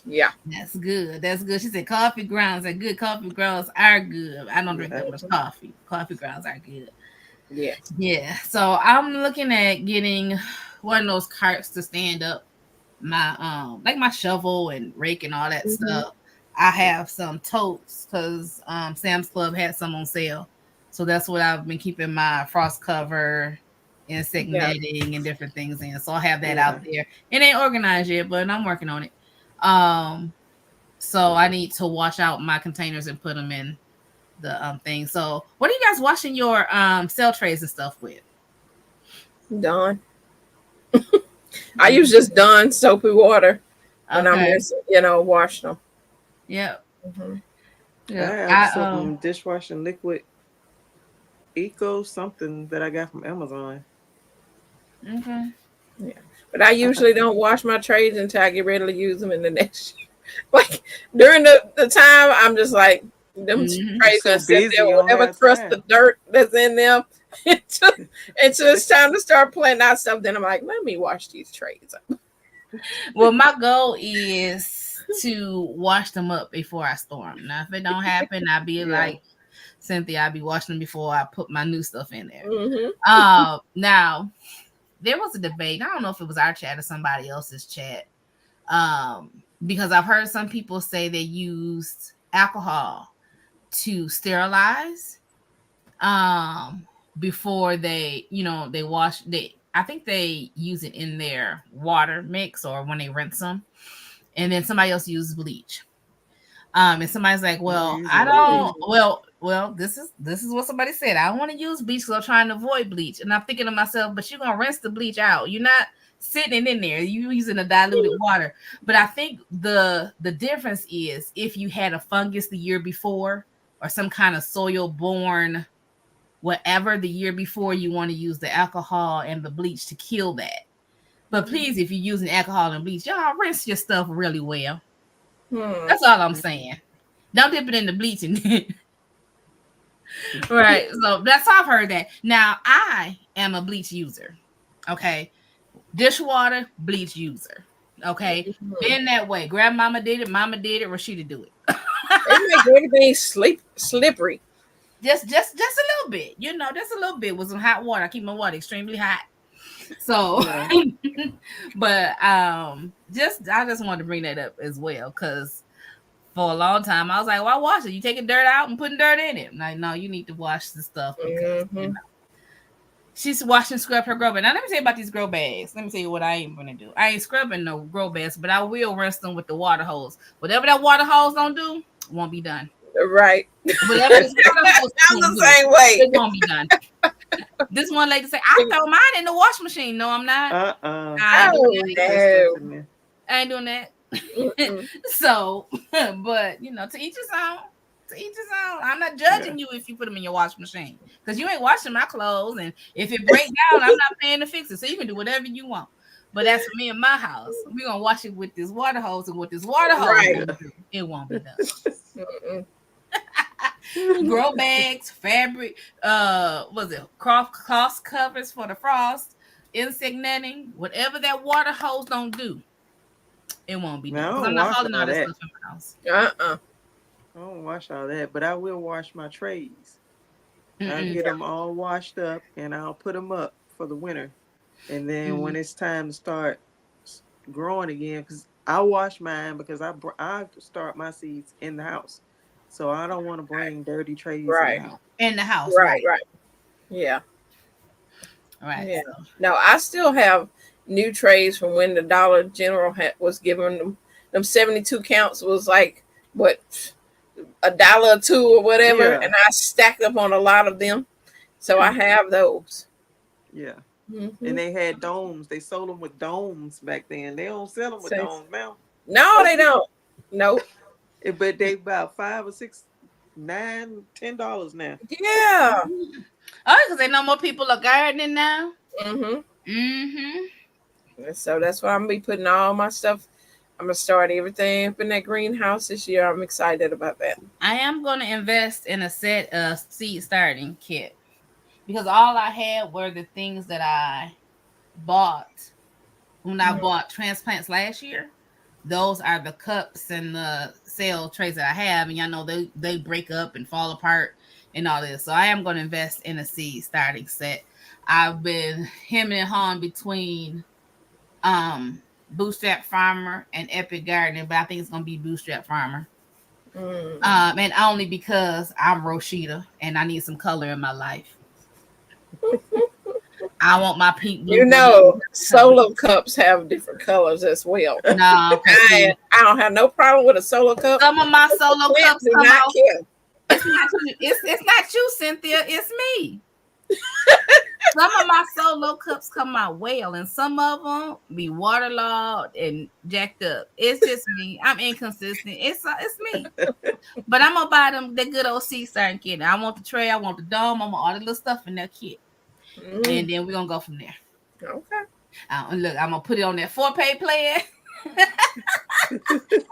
Yeah. That's good. That's good. She said coffee grounds are good. Coffee grounds are good. I don't drink that much coffee. Coffee grounds are good. Yeah. Yeah. So I'm looking at getting one of those carts to stand up my like my shovel and rake and all that stuff. I have some totes because Sam's Club had some on sale. So that's what I've been keeping my frost cover, insect netting, and different things in. So I have that out there. It ain't organized yet, but I'm working on it. So I need to wash out my containers and put them in the thing. So what are you guys washing your cell trays and stuff with? Dawn. I use just Dawn soapy water when I'm just, washing them. Yep. Mm-hmm. Yeah. I have some dishwashing liquid eco something that I got from Amazon. Okay. Yeah. But I usually don't wash my trays until I get ready to use them in the next year. Like during the time, I'm just like, them trays gonna sit there with whatever crust of dirt that's in them until it's time to start planting out stuff. Then I'm like, let me wash these trays up. Well, my goal is to wash them up before I store them. Now, if it don't happen, I'll be like Cynthia, I'll be washing them before I put my new stuff in there. Now, there was a debate. I don't know if it was our chat or somebody else's chat. Because I've heard some people say they used alcohol to sterilize before they wash. I think they use it in their water mix or when they rinse them. And then somebody else uses bleach. And somebody's like, well, I don't. Well, this is what somebody said. I don't want to use bleach because I'm trying to avoid bleach. And I'm thinking to myself, but you're gonna rinse the bleach out. You're not sitting in there. You're using a diluted water. But I think the difference is if you had a fungus the year before or some kind of soil-borne whatever the year before, you want to use the alcohol and the bleach to kill that. But please, if you're using alcohol and bleach, y'all rinse your stuff really well. That's all I'm saying. Don't dip it in the bleach and right. So that's how I've heard that. Now I am a bleach user. Okay. Dishwater, bleach user. Okay. Been that way. Grandmama did it, mama did it, Rashida do it. It make everything slippery. Just a little bit, just a little bit with some hot water. I keep my water extremely hot. So but I just wanted to bring that up as well because for a long time I was like, why wash it? You taking dirt out and putting dirt in it. Like, no, you need to wash the stuff because she's washing scrub her grow bag. Now let me tell you about these grow bags. Let me tell you what I ain't gonna do. I ain't scrubbing no grow bags, but I will rinse them with the water hose. Whatever that water hose don't do, won't be done. Right. Whatever this water hose I'm the same way. It won't be done. This one lady say, I throw mine in the wash machine. No, I'm not. I ain't doing that. So, but to each his own. To each his own. I'm not judging you if you put them in your wash machine because you ain't washing my clothes, and if it breaks down, I'm not paying to fix it. So you can do whatever you want. But as for me and my house, we're gonna wash it with this water hose, and with this water hose, it won't be done. Grow bags, fabric, cloth covers for the frost, insect netting, whatever that water hose don't do, it won't be done. I'm not hauling all that stuff in my house. I don't wash all that, but I will wash my trays. I'll Mm-mm. get them all washed up and I'll put them up for the winter. And then when Mhm. it's time to start growing again, because I wash mine because I start my seeds in the house, so I don't want to bring dirty trays in the Right. house. In the house, Right. right? Right. Yeah. Right. Yeah. So, No, I still have new trays from when the Dollar General was giving them 72 counts was like what $1 or $2 or whatever, Yeah, and I stacked up on a lot of them. So I have those. yeah. Mm-hmm. And they had domes. They sold them with domes back then. They don't sell them with So, domes now. no, they don't. Nope. But they about $5 or $6, $9, $10 now. Yeah. oh, because they know more people are gardening now. Mm-hmm. Mm-hmm. So that's why I'm gonna be putting all my stuff. I'm gonna start everything up in that greenhouse this year. I'm excited about that. I am going to invest in a set of seed starting kit because all I had were the things that I bought when I Mhm. bought transplants last year. Those are the cups and the cell trays that I have, and y'all know they break up and fall apart and all this. So I am going to invest in a seed starting set. I've been hemming and hawing between Bootstrap Farmer and Epic Gardening, but I think it's going to be Bootstrap Farmer. And only because I'm Roshita and I need some color in my life. I want my pink, blue, You know, green. solo cups have different colors as well. No, I don't have no problem with a solo cup. some of my solo Plants cups do come not out. care. It's not you. It's not you, Cynthia. It's me. Some of my solo cups come out well, and some of them be waterlogged and jacked up. It's just me. I'm inconsistent. It's me. But I'm gonna buy them the good old seed starting kit. I want the tray. I want the dome. I want all the little stuff in that kit, and then we're gonna go from there. Okay. Look, I'm gonna put it on that 4-pay plan.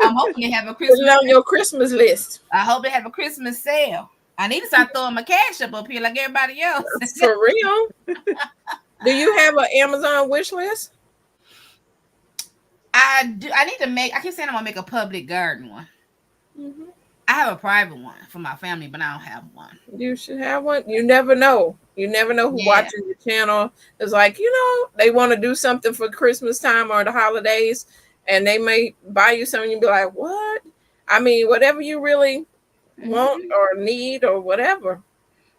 I'm hoping they have a Put Christmas. it on your Christmas list. I hope they have a Christmas sale. I need to start throwing my cash up here like everybody else. For real. Do you have an Amazon wish list? I do. I need to make. I keep saying I'm gonna make a public garden one. Mm-hmm. I have a private one for my family, but I don't have one. You should have one. You never know. You never know who watches your channel is like, they want to do something for Christmas time or the holidays, and they may buy you something. You be like, what? I mean, whatever you really want or need or whatever.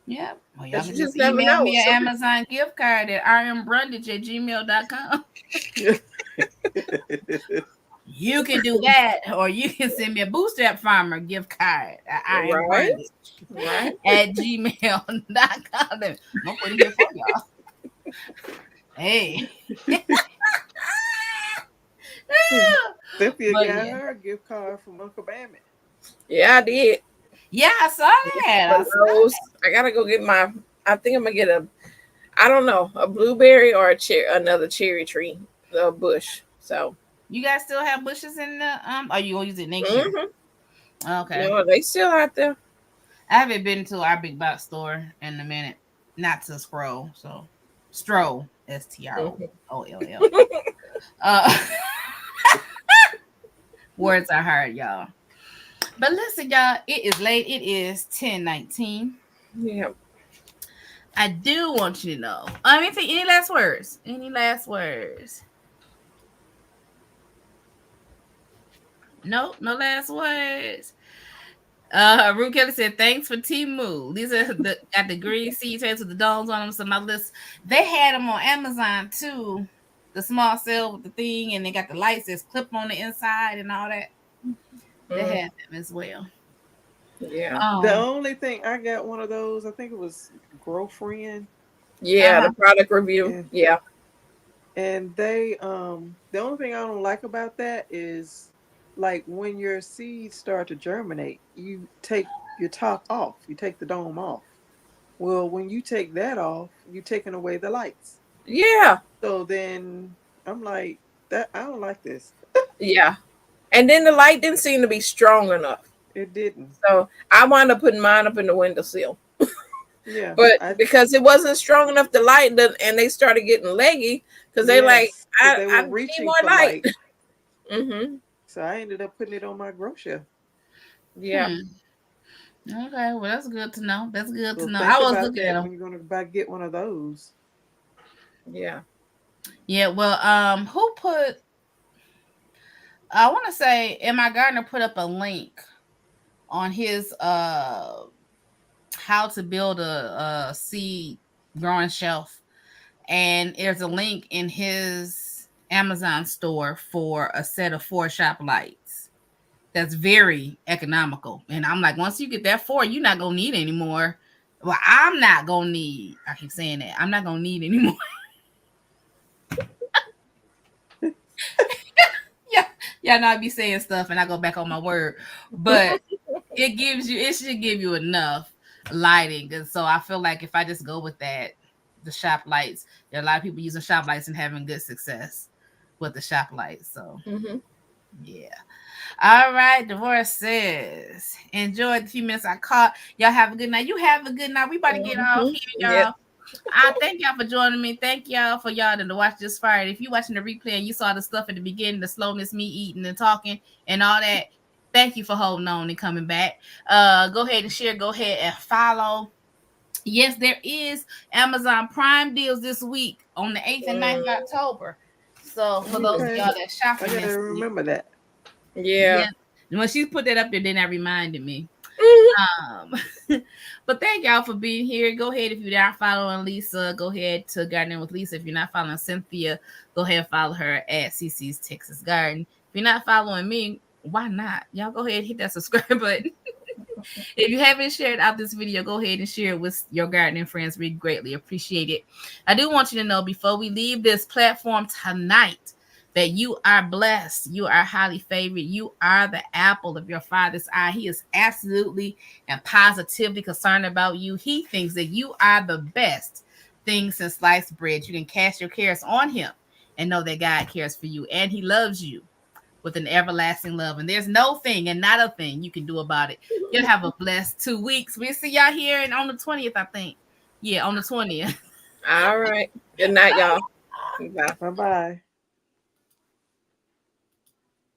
Yeah. Well, y'all can You just never email know. me an Amazon gift card at rmbrundage@gmail.com. You can do that, or you can send me a Bootstrap Farmer gift card at Right. at gmail.com. Don't put it here for y'all. Hey. Cynthia got her a gift card from Uncle Bammy. Yeah, I did. Yeah, I saw that. I gotta go get I think I'm gonna get I don't know, a blueberry or another cherry tree, the bush. So you guys still have bushes in the or you gonna use it next year? Okay. No, they still out there. I haven't been to our big box store in a minute. Not to scroll, so stroll STROLL. Words are hard, y'all. But listen, y'all, it is late. It is 10:19. Yeah. I do want you to know. I mean, any last words? Any last words? No last words. Ruth Kelly said, thanks for Temu. These are got the green seed trays with the domes on them. So my list, they had them on Amazon too. The small cell with the thing, and they got the lights that's clip on the inside and all that. They had them as well. Yeah. The only thing I got one of those, I think it was Girlfriend. Yeah, the product review. Yeah. And they the only thing I don't like about that is like when your seeds start to germinate, you take your top off, you take the dome off. Well, when you take that off, you're taking away the lights. Yeah. So then I'm like, that I don't like this. Yeah. And then the light didn't seem to be strong enough. It didn't. So I wound up putting mine up in the windowsill. Yeah. But because it wasn't strong enough to light, and they started getting leggy because they I need more light. So I ended up putting it on my grow shelf. Yeah. Okay, well that's good to know. That's good So to know. think I was about looking at that them. when you're going to get one of those. Yeah. Yeah, well, who put? I want to say, Emma Gardner put up a link on his how to build a seed growing shelf, and there's a link in his Amazon store for a set of 4 shop lights. That's very economical, and I'm like, once you get that 4, you're not gonna need anymore. Well, I'm not gonna need. I keep saying that I'm not gonna need anymore. Yeah, know I be saying stuff and I go back on my word, but it should give you enough lighting. And so I feel like if I just go with that, the shop lights, there are a lot of people using shop lights and having good success with the shop lights. So yeah. All right, Divorce says, enjoyed the few minutes I caught. Y'all have a good night. You have a good night. We about to get off here, y'all. Yep. I thank y'all for joining me. Thank y'all for y'all to watch this fire. If you watching the replay and you saw the stuff at the beginning, the slowness, me eating and talking and all that, thank you for holding on and coming back. Go ahead and share. Go ahead and follow. Yes, there is Amazon Prime deals this week on the 8th and 9th of October. So for those of y'all that shopping, I gotta remember that. Yeah. When she put that up there, then that reminded me. But thank y'all for being here. Go ahead, if you're not following Lisa, go ahead to Gardening with Lisa. If you're not following Cynthia, go ahead and follow her at CC's Texas Garden. If you're not following me, why not? Y'all go ahead and hit that subscribe button. If you haven't shared out this video, go ahead and share it with your gardening friends. We greatly appreciate it. I do want you to know before we leave this platform tonight that you are blessed. You are highly favored. You are the apple of your Father's eye. He is absolutely and positively concerned about you. He thinks that you are the best thing since sliced bread. You can cast your cares on him and know that God cares for you, and he loves you with an everlasting love. And there's no thing and not a thing you can do about it. You'll have a blessed 2 weeks. We'll see y'all here and on the 20th, I think. Yeah, on the 20th. All right. Good night, y'all. Bye-bye.